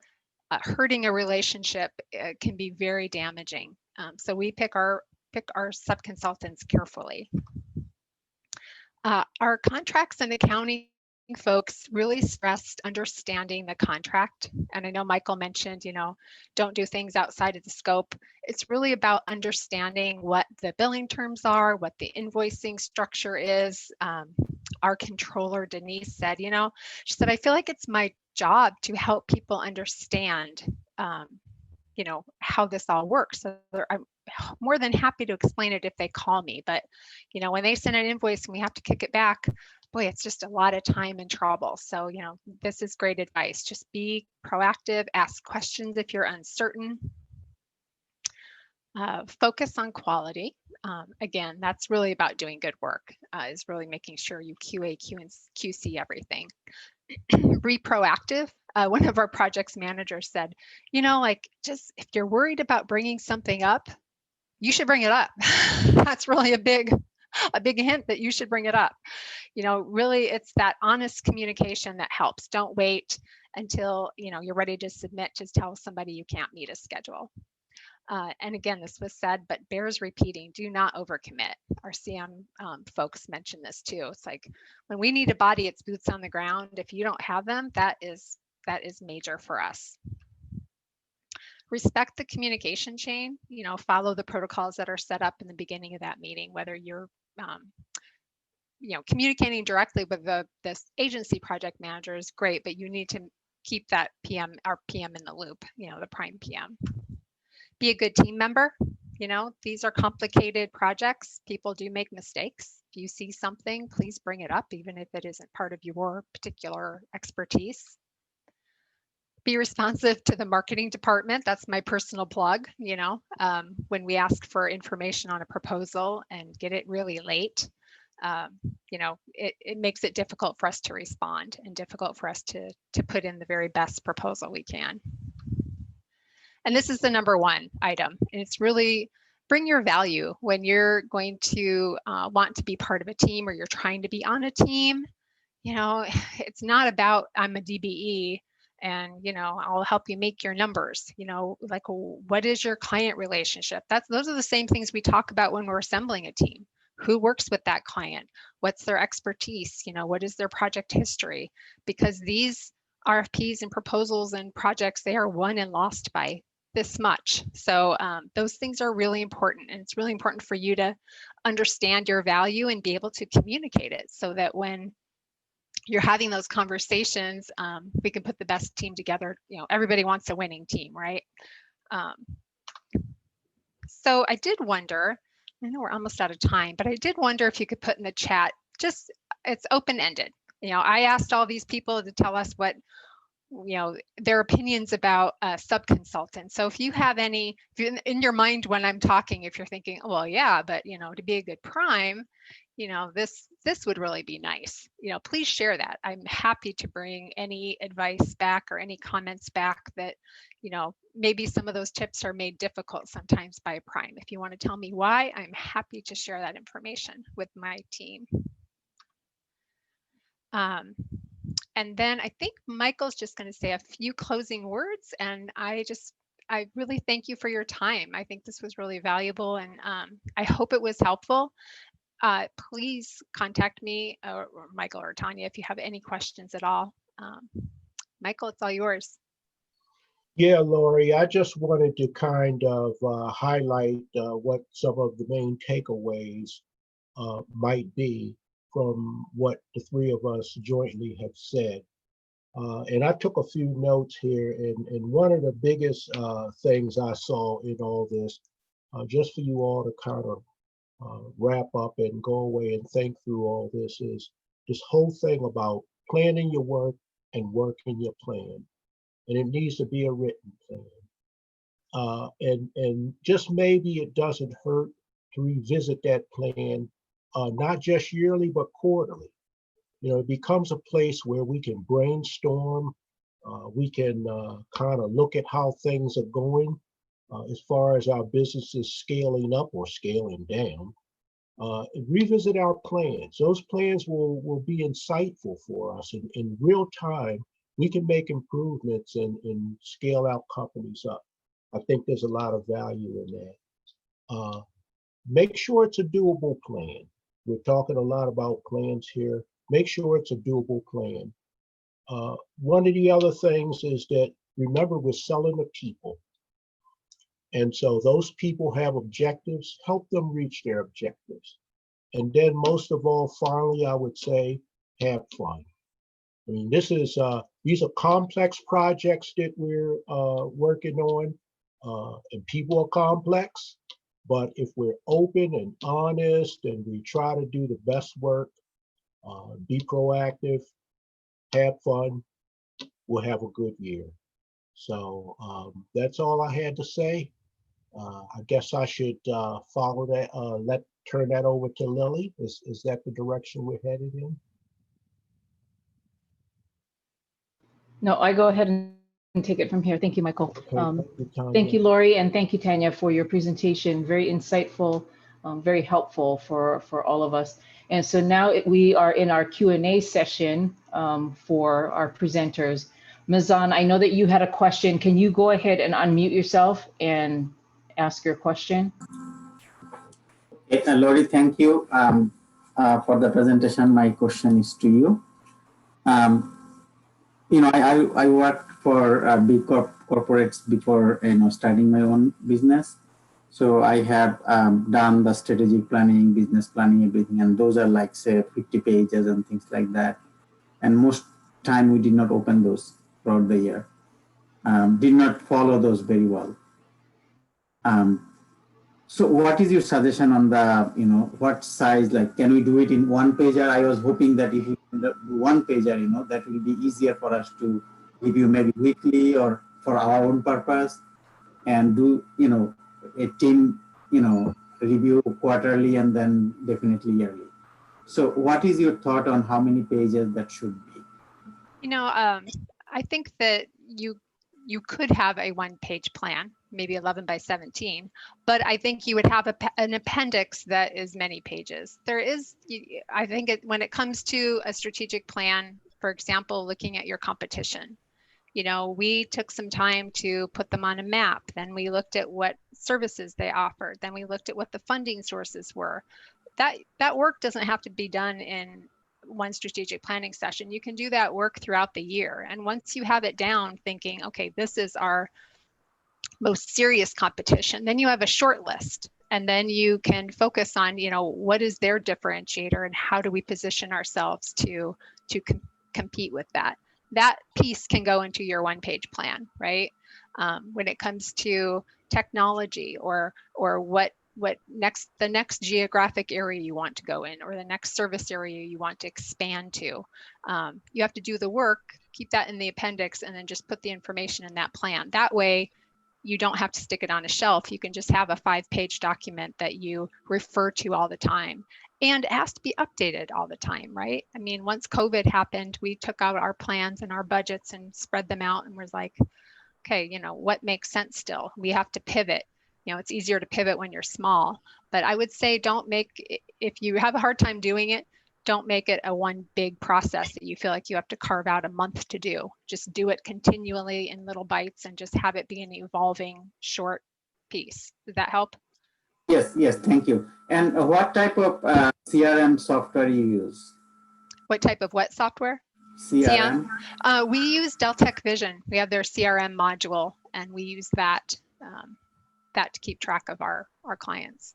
hurting a relationship can be very damaging. So we pick our subconsultants carefully. Our contracts and accounting folks really stressed understanding the contract. And I know Michael mentioned, you know, don't do things outside of the scope. It's really about understanding what the billing terms are, what the invoicing structure is. Our controller, Denise, said, you know, she said, I feel like it's my job to help people understand, you know, how this all works. So I'm more than happy to explain it if they call me. But, you know, when they send an invoice and we have to kick it back, boy, it's just a lot of time and trouble. So, you know, this is great advice. Just be proactive, ask questions if you're uncertain. Focus on quality. Again, that's really about doing good work, is really making sure you QA, and QC everything. Be proactive. One of our projects managers said, you know, like, just if you're worried about bringing something up, you should bring it up. That's really a big hint that you should bring it up. You know, really, it's that honest communication that helps. Don't wait until, you know, you're ready to submit to tell somebody you can't meet a schedule. And again, this was said, but bears repeating, do not overcommit. Our CM folks mentioned this too. It's like, when we need a body, it's boots on the ground. If you don't have them, that is major for us. Respect the communication chain, you know, follow the protocols that are set up in the beginning of that meeting, whether you're, you know, communicating directly with this agency project manager is great, but you need to keep that our PM in the loop, you know, the prime PM. Be a good team member. You know, these are complicated projects. People do make mistakes. If you see something, please bring it up, even if it isn't part of your particular expertise. Be responsive to the marketing department. That's my personal plug. You know, when we ask for information on a proposal and get it really late, you know, it makes it difficult for us to respond and difficult for us to put in the very best proposal we can. And this is the number one item. And it's really bring your value when you're going to want to be part of a team, or you're trying to be on a team. You know, it's not about I'm a DBE and, you know, I'll help you make your numbers. You know, like, what is your client relationship? Those are the same things we talk about when we're assembling a team. Who works with that client? What's their expertise? You know, what is their project history? Because these RFPs and proposals and projects, they are won and lost by this much. So those things are really important, and it's really important for you to understand your value and be able to communicate it, so that when you're having those conversations, we can put the best team together. You know, everybody wants a winning team, right? So I did wonder, I know we're almost out of time, but I did wonder if you could put in the chat, just, it's open-ended. You know, I asked all these people to tell us what, you know, their opinions about subconsultants. So if you have any, if in your mind when I'm talking, if you're thinking, oh, well, yeah, but, you know, to be a good prime, you know, this would really be nice. You know, please share that. I'm happy to bring any advice back or any comments back that, you know, maybe some of those tips are made difficult sometimes by a prime. If you want to tell me why, I'm happy to share that information with my team. And then I think Michael's just going to say a few closing words, and I really thank you for your time. I think this was really valuable, and I hope it was helpful. Please contact me or Michael or Tanya if you have any questions at all. Michael, it's all yours. Yeah, Lori, I just wanted to kind of highlight what some of the main takeaways might be from what the three of us jointly have said. And I took a few notes here, and one of the biggest things I saw in all this, just for you all to kind of wrap up and go away and think through all this, is this whole thing about planning your work and working your plan. And it needs to be a written plan. And just maybe it doesn't hurt to revisit that plan, not just yearly, but quarterly. You know, it becomes a place where we can brainstorm, we can kind of look at how things are going as far as our business is scaling up or scaling down. Revisit our plans. Those plans will be insightful for us. In real time, we can make improvements and scale our companies up. I think there's a lot of value in that. Make sure it's a doable plan. We're talking a lot about plans here. Make sure it's a doable plan. One of the other things is that, remember, we're selling to people. And so those people have objectives, help them reach their objectives. And then most of all, finally, I would say, have fun. I mean, these are complex projects that we're working on, and people are complex. But if we're open and honest and we try to do the best work, be proactive, have fun, we'll have a good year. So that's all I had to say. I guess I should follow that, turn that over to Lily. Is that the direction we're headed in? No, I go ahead and take it from here. Thank you, Michael. Okay, Thank you, Lori, and thank you, Tanya, for your presentation. Very insightful, very helpful for all of us. And so now we are in our Q&A session for our presenters. Mazan, I know that you had a question. Can you go ahead and unmute yourself and ask your question? Lori, thank you for the presentation. My question is to you. You know, I worked for big corporates before, you know, starting my own business. So I have done the strategic planning, business planning, everything, and those are like, say, 50 pages and things like that. And most time we did not open those throughout the year. Did not follow those very well. So what is your suggestion on the, you know, what size, like, can we do it in one pager? I was hoping that if you do one pager, you know, that will be easier for us to review maybe weekly or for our own purpose, and do, you know, a team, you know, review quarterly and then definitely yearly. So what is your thought on how many pages that should be? You know, I think that you could have a one-page plan, maybe 11 by 17, but I think you would have an appendix that is many pages. There is, I think when it comes to a strategic plan, for example, looking at your competition, you know, we took some time to put them on a map. Then we looked at what services they offered. Then we looked at what the funding sources were. That work doesn't have to be done in one strategic planning session. You can do that work throughout the year. And once you have it down thinking, okay, this is our most serious competition, then you have a short list. And then you can focus on, you know, what is their differentiator and how do we position ourselves to compete with that. That piece can go into your one-page plan, right? When it comes to technology or the next geographic area you want to go in, or the next service area you want to expand to, you have to do the work, keep that in the appendix, and then just put the information in that plan. That way, you don't have to stick it on a shelf. You can just have a 5-page document that you refer to all the time. And it has to be updated all the time, right? I mean, once COVID happened, we took out our plans and our budgets and spread them out and was like, okay, you know, what makes sense still? We have to pivot. You know, it's easier to pivot when you're small, but I would say if you have a hard time doing it, don't make it a one big process that you feel like you have to carve out a month to do. Just do it continually in little bites and just have it be an evolving short piece. Does that help? Yes, thank you. And what type of CRM software you use? What type of what software? CRM? We use Deltek Vision. We have their CRM module, and we use that to keep track of our clients.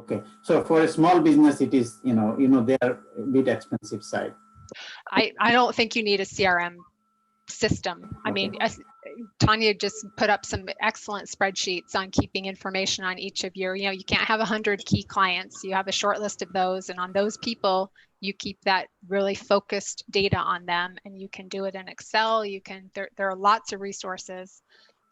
Okay, so for a small business, it is, they are a bit expensive side. I don't think you need a CRM system. I mean, Okay. Tanya just put up some excellent spreadsheets on keeping information on each of your, you can't have 100 key clients. You have a short list of those, and on those people, you keep that really focused data on them, and you can do it in Excel. There are lots of resources.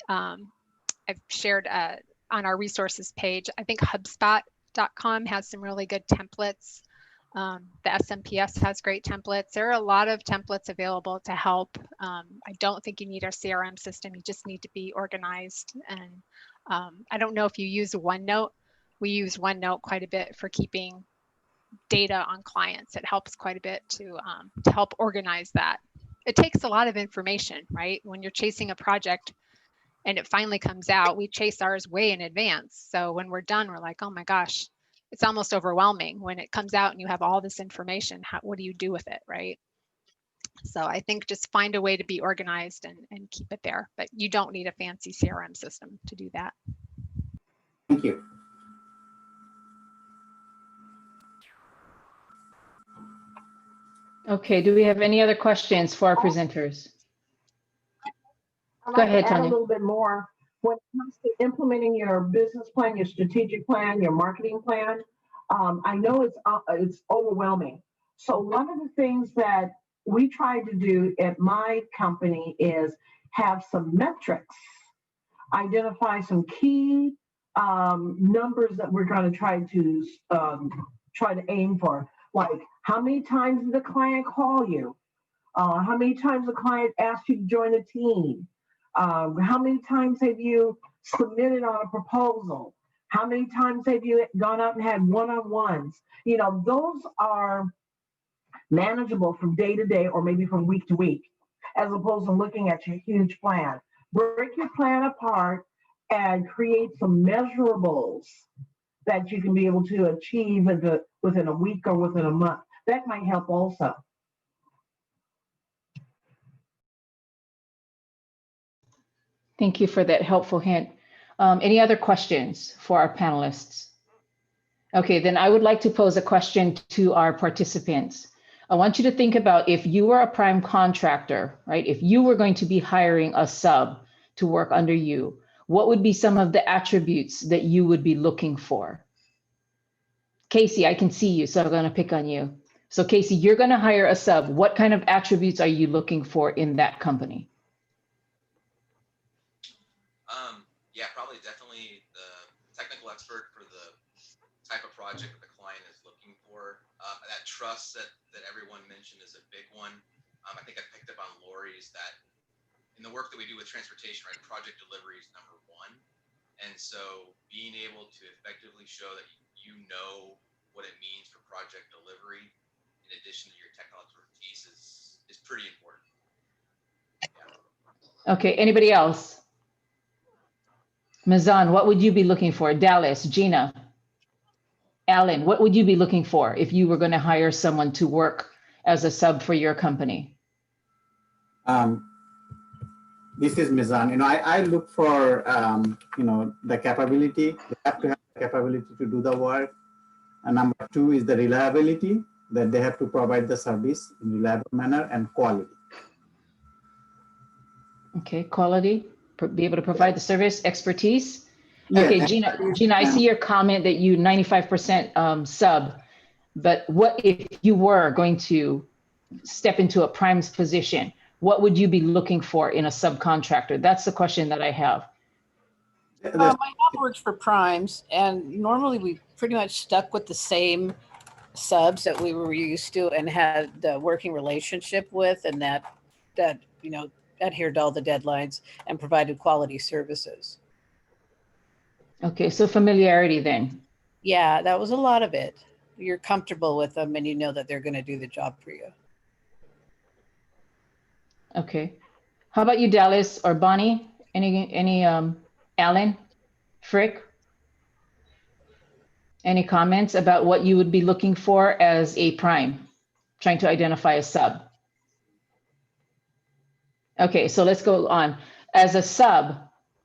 I've shared on our resources page. I think HubSpot.com has some really good templates. The SMPS has great templates. There are a lot of templates available to help. I don't think you need a CRM system. You just need to be organized. And I don't know if you use OneNote. We use OneNote quite a bit for keeping data on clients. It helps quite a bit to help organize that. It takes a lot of information, right? When you're chasing a project and it finally comes out, we chase ours way in advance. So when we're done, we're like, oh my gosh, it's almost overwhelming when it comes out and you have all this information. What do you do with it, right? So I think just find a way to be organized and keep it there, but you don't need a fancy CRM system to do that. Thank you. Okay, do we have any other questions for our presenters? I'd Go like ahead, to add a Tanya. little bit more. When it comes to implementing your business plan, your strategic plan, your marketing plan, I know it's overwhelming. So one of the things that we try to do at my company is have some metrics, identify some key numbers that we're going to try to aim for, like how many times did the client call you? How many times the client asked you to join a team? How many times have you submitted on a proposal? How many times have you gone out and had one-on-ones? Those are manageable from day to day or maybe from week to week, as opposed to looking at your huge plan. Break your plan apart and create some measurables that you can be able to achieve within a week or within a month. That might help also. Thank you for that helpful hint. Any other questions for our panelists? Okay, then I would like to pose a question to our participants. I want you to think about if you were a prime contractor, right? If you were going to be hiring a sub to work under you, what would be some of the attributes that you would be looking for? Casey, I can see you, so I'm going to pick on you. So Casey, you're going to hire a sub. What kind of attributes are you looking for in that company? Yeah, probably definitely the technical expert for the type of project that the client is looking for. That trust that everyone mentioned is a big one. I think I picked up on Lori's that in the work that we do with transportation, right, project delivery is number one. And so being able to effectively show that you know what it means for project delivery, in addition to your technical expertise, is pretty important. Yeah. Okay, anybody else? Mazan, what would you be looking for? Dallas, Gina, Alan, what would you be looking for if you were going to hire someone to work as a sub for your company? This is Mizan. I look for, the capability. They have to have the capability to do the work. And number two is the reliability, that they have to provide the service in a reliable manner, and quality. Okay, quality, be able to provide the service, expertise. Yeah, Okay, Gina, I see your comment that you 95% sub, but what if you were going to step into a prime's position? What would you be looking for in a subcontractor? That's the question that I have. My mom works for primes, and normally we pretty much stuck with the same subs that we were used to and had the working relationship with, and that adhered to all the deadlines and provided quality services. Okay, so familiarity then. Yeah, that was a lot of it. You're comfortable with them and you know that they're going to do the job for you. Okay. How about you, Dallas or Bonnie? Any Alan, Frick? Any comments about what you would be looking for as a prime, trying to identify a sub? Okay, so let's go on. As a sub,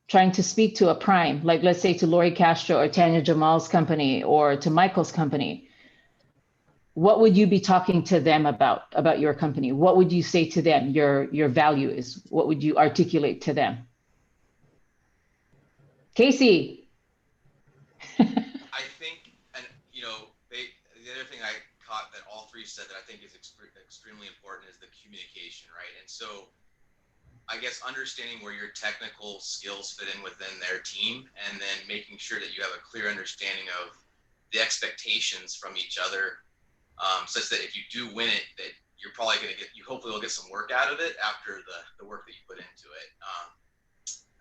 trying to speak to a prime, like let's say to Lori Castro or Tanya Jimale's company or to Michael's company, what would you be talking to them about your company? What would you say to them? Your value is, what would you articulate to them? Casey. I think, and you know, the other thing I caught that all three said that I think is extremely important is the communication, right? And so I guess understanding where your technical skills fit in within their team, and then making sure that you have a clear understanding of the expectations from each other, such that if you do win it, that you're probably going to you hopefully will get some work out of it after the work that you put into it.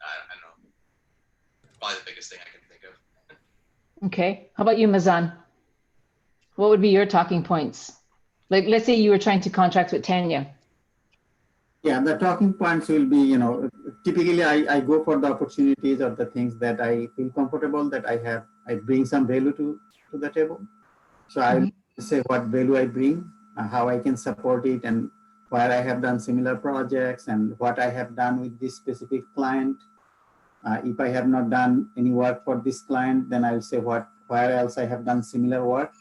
I don't know, probably the biggest thing I can think of. Okay, how about you, Mazan? What would be your talking points? Like, let's say you were trying to contract with Tanya. Yeah, the talking points will be, you know, typically I go for the opportunities or the things that I feel comfortable that I bring some value to the table. So I say what value I bring, how I can support it, and where I have done similar projects and what I have done with this specific client. If I have not done any work for this client, then I'll say where else I have done similar work.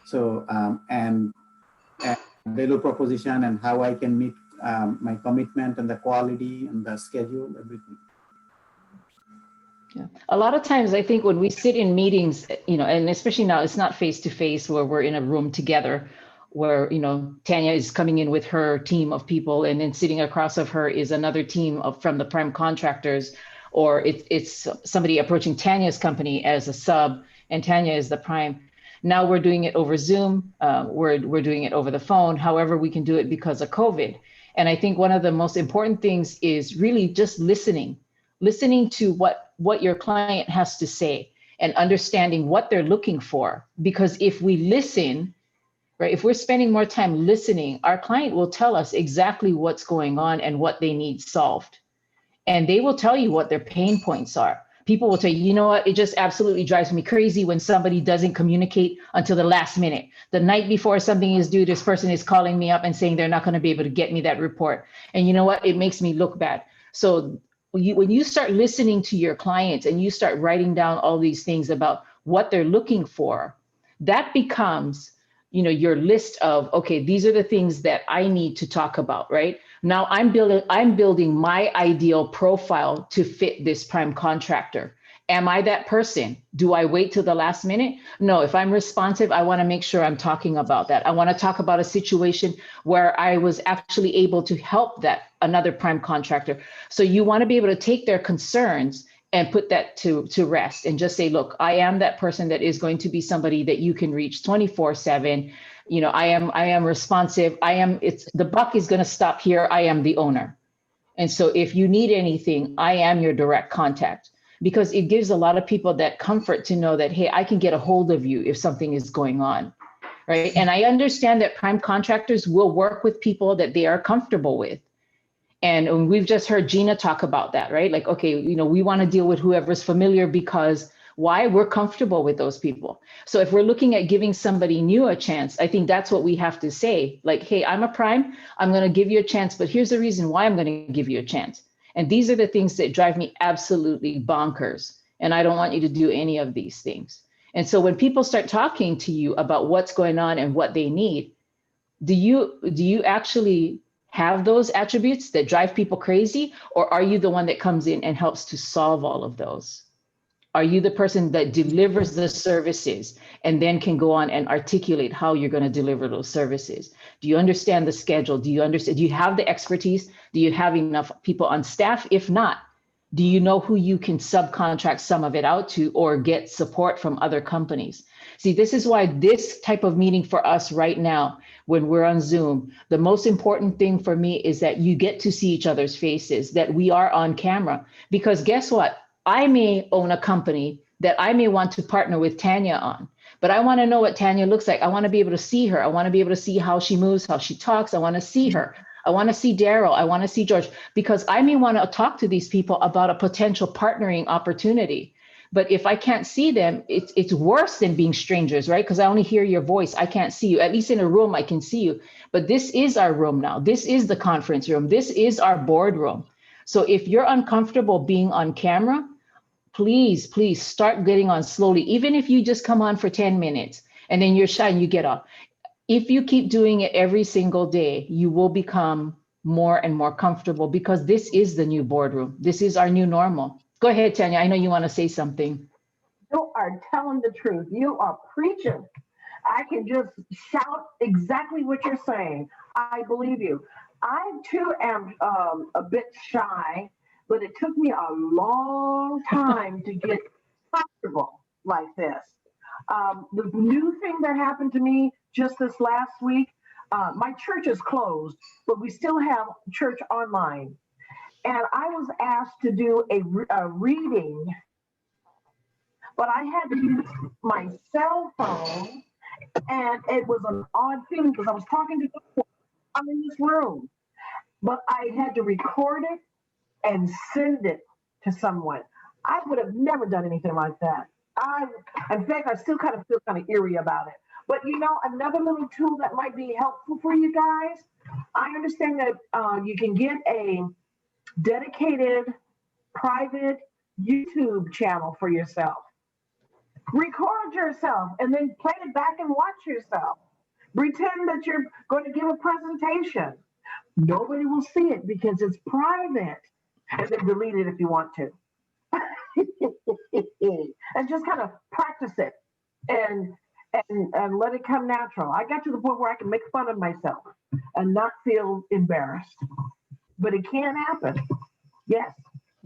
So, and value proposition and how I can meet my commitment and the quality and the schedule, everything. Yeah. A lot of times I think when we sit in meetings, you know, and especially now it's not face to face where we're in a room together, where, you know, Tanya is coming in with her team of people and then sitting across of her is another team from the prime contractors, or it's somebody approaching Tanya's company as a sub and Tanya is the prime. Now we're doing it over Zoom, we're doing it over the phone, however we can do it because of COVID. And I think one of the most important things is really just listening to what your client has to say and understanding what they're looking for. Because if we listen, right, if we're spending more time listening, our client will tell us exactly what's going on and what they need solved. And they will tell you what their pain points are. People will tell you, you know what, it just absolutely drives me crazy when somebody doesn't communicate until the last minute. The night before something is due, this person is calling me up and saying they're not going to be able to get me that report. And you know what, it makes me look bad. So when you start listening to your clients and you start writing down all these things about what they're looking for, that becomes, you know, your list of, okay, these are the things that I need to talk about, right? Now I'm building my ideal profile to fit this prime contractor. Am I that person? Do I wait till the last minute? No, if I'm responsive, I want to make sure I'm talking about that. I want to talk about a situation where I was actually able to help another prime contractor. So you want to be able to take their concerns and put that to rest and just say, look, I am that person that is going to be somebody that you can reach 24/7. You know, I am responsive. The buck is going to stop here. I am the owner. And so if you need anything, I am your direct contact, because it gives a lot of people that comfort to know that, hey, I can get a hold of you if something is going on, right? And I understand that prime contractors will work with people that they are comfortable with. And we've just heard Gina talk about that, right? Like, okay, you know, we want to deal with whoever's familiar because why? We're comfortable with those people. So if we're looking at giving somebody new a chance, I think that's what we have to say. Like, hey, I'm a prime, I'm going to give you a chance, but here's the reason why I'm going to give you a chance. And these are the things that drive me absolutely bonkers. And I don't want you to do any of these things. And so when people start talking to you about what's going on and what they need, do you actually have those attributes that drive people crazy? Or are you the one that comes in and helps to solve all of those? Are you the person that delivers the services and then can go on and articulate how you're going to deliver those services? Do you understand the schedule? Do you have the expertise? Do you have enough people on staff? If not, do you know who you can subcontract some of it out to or get support from other companies? See, this is why this type of meeting for us right now, when we're on Zoom, the most important thing for me is that you get to see each other's faces, that we are on camera. Because guess what? I may own a company that I may want to partner with Tanya on, but I want to know what Tanya looks like. I want to be able to see her. I want to be able to see how she moves, how she talks. I want to see her. I want to see Daryl. I want to see George, because I may want to talk to these people about a potential partnering opportunity. But if I can't see them, it's worse than being strangers, right? Because I only hear your voice. I can't see you. At least in a room, I can see you. But this is our room now. This is the conference room. This is our boardroom. So if you're uncomfortable being on camera, please start getting on slowly. Even if you just come on for 10 minutes and then you're shy and you get off. If you keep doing it every single day, you will become more and more comfortable, because this is the new boardroom. This is our new normal. Go ahead, Tanya. I know you want to say something. You are telling the truth. You are preaching. I can just shout exactly what you're saying. I believe you. I too am a bit shy, but it took me a long time to get comfortable like this. The new thing that happened to me just this last week, my church is closed, but we still have church online. And I was asked to do a reading, but I had to use my cell phone, and it was an odd feeling because I was talking to people. I'm in this room, but I had to record it and send it to someone. I would have never done anything like that. In fact, I still kind of feel kind of eerie about it. But you know, another little tool that might be helpful for you guys, I understand that you can get a dedicated private YouTube channel for yourself. Record yourself and then play it back and watch yourself. Pretend that you're going to give a presentation. Nobody will see it because it's private. And then delete it if you want to. And just kind of practice it and let it come natural. I got to the point where I can make fun of myself and not feel embarrassed. But it can happen. Yes.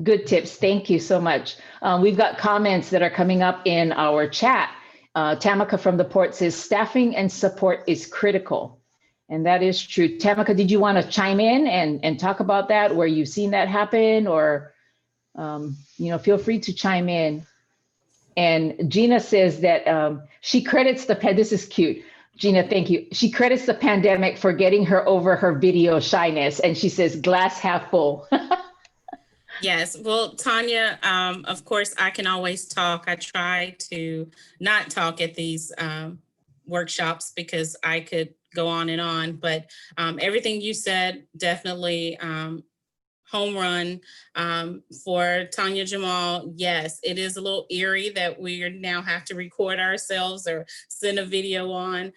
Good tips. Thank you so much. We've got comments that are coming up in our chat. Tamika from the port says staffing and support is critical. And that is true. Tamika, did you want to chime in and talk about that, where you've seen that happen, or, feel free to chime in. And Gina says that she credits this is cute. Gina, thank you. She credits the pandemic for getting her over her video shyness. And she says glass half full. Yes, well, Tanya, of course, I can always talk. I try to not talk at these workshops because I could go on, but everything you said, definitely home run for Tanya Jimale. Yes, it is a little eerie that we now have to record ourselves or send a video on.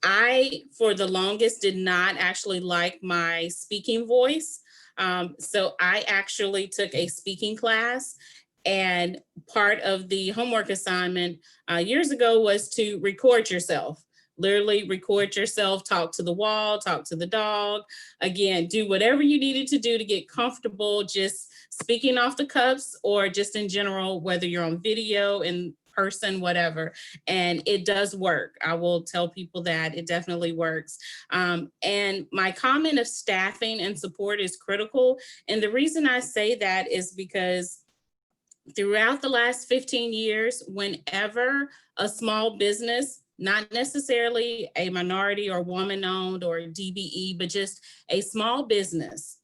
I, for the longest, did not actually like my speaking voice. So I actually took a speaking class, and part of the homework assignment years ago was to record yourself. Literally record yourself, talk to the wall, talk to the dog. Again, do whatever you needed to do to get comfortable just speaking off the cuffs, or just in general, whether you're on video, in person, whatever. And it does work. I will tell people that it definitely works. And my comment of staffing and support is critical. And the reason I say that is because throughout the last 15 years, whenever a small business, not necessarily a minority or woman-owned or DBE, but just a small business,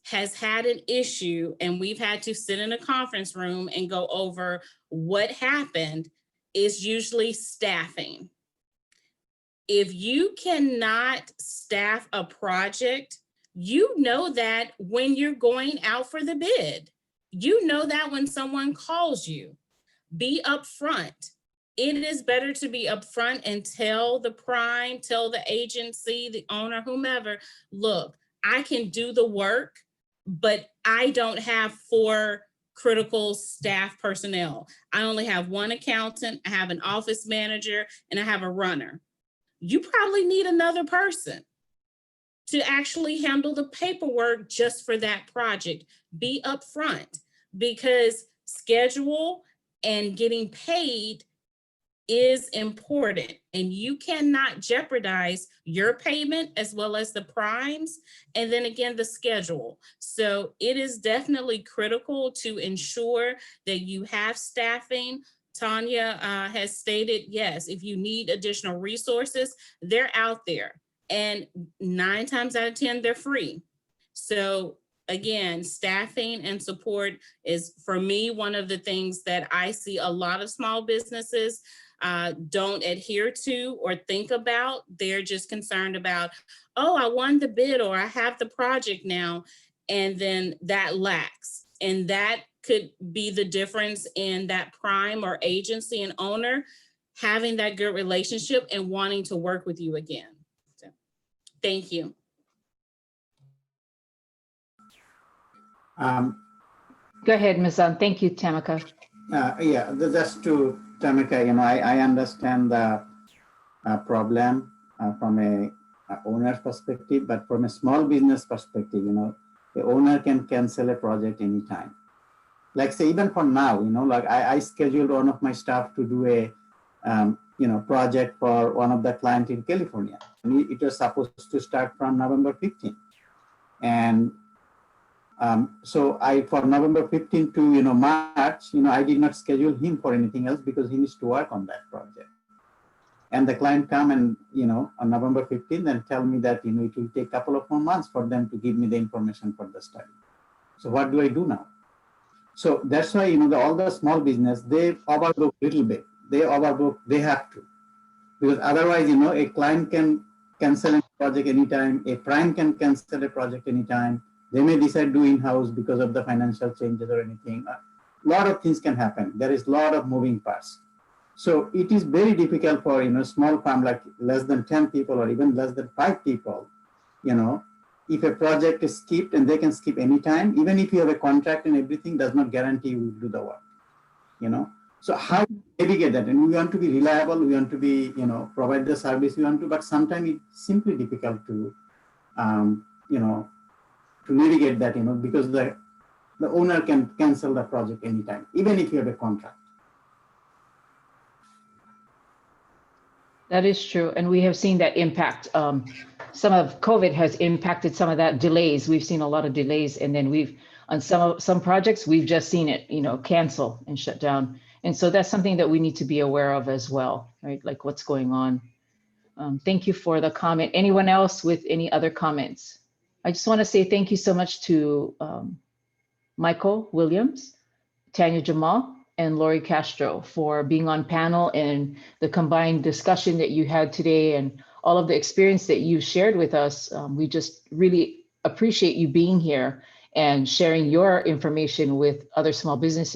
has had an issue and we've had to sit in a conference room and go over what happened, is usually staffing. If you cannot staff a project, you know that when you're going out for the bid. You know that when someone calls you. Be upfront. It is better to be upfront and tell the prime, tell the agency, the owner, whomever, look, I can do the work, but I don't have 4 critical staff personnel. I only have 1 accountant, I have an office manager, and I have a runner. You probably need another person to actually handle the paperwork just for that project. Be upfront, because schedule and getting paid is important, and you cannot jeopardize your payment as well as the primes, and then again the schedule. So it is definitely critical to ensure that you have staffing. Tanya has stated, yes, if you need additional resources, they're out there, and 9 times out of 10 they're free. So again, staffing and support is, for me, one of the things that I see a lot of small businesses don't adhere to or think about. They're just concerned about, oh, I won the bid or I have the project now. and then that lacks. And that could be the difference in that prime or agency and owner having that good relationship and wanting to work with you again. So, thank you. Go ahead, Ms. Thank you, Tamika. Yeah, just to Tamika, I understand the problem from a owner's perspective, but from a small business perspective, the owner can cancel a project anytime. Like say, even for now, like I scheduled one of my staff to do a, project for one of the clients in California. And it was supposed to start from November 15th. And so for November 15th to, March, I did not schedule him for anything else because he needs to work on that project. And the client come and, on November 15th and tell me that, it will take a couple of more months for them to give me the information for the study. So what do I do now? So that's why, all the small business, they overbook a little bit. They overbook, they have to. Because otherwise, a client can cancel a project anytime. A prime can cancel a project anytime. They may decide to do in-house because of the financial changes or anything. A lot of things can happen. There is a lot of moving parts. So it is very difficult for, small firm like less than 10 people or even less than 5 people, if a project is skipped, and they can skip anytime, even if you have a contract and everything, does not guarantee you will do the work, So how to navigate that? And we want to be reliable, we want to be, provide the service we want to, but sometimes it's simply difficult to, to navigate that, because the owner can cancel the project anytime, even if you have a contract. That is true. And we have seen that impact. Some of COVID has impacted some of that delays. We've seen a lot of delays, and then on some projects, we've just seen it, cancel and shut down. And so that's something that we need to be aware of as well, right? Like what's going on. Thank you for the comment. Anyone else with any other comments? I just want to say thank you so much to Michael Williams, Tanya Jimale, and Lori Castro for being on panel and the combined discussion that you had today and all of the experience that you shared with us. We just really appreciate you being here and sharing your information with other small businesses.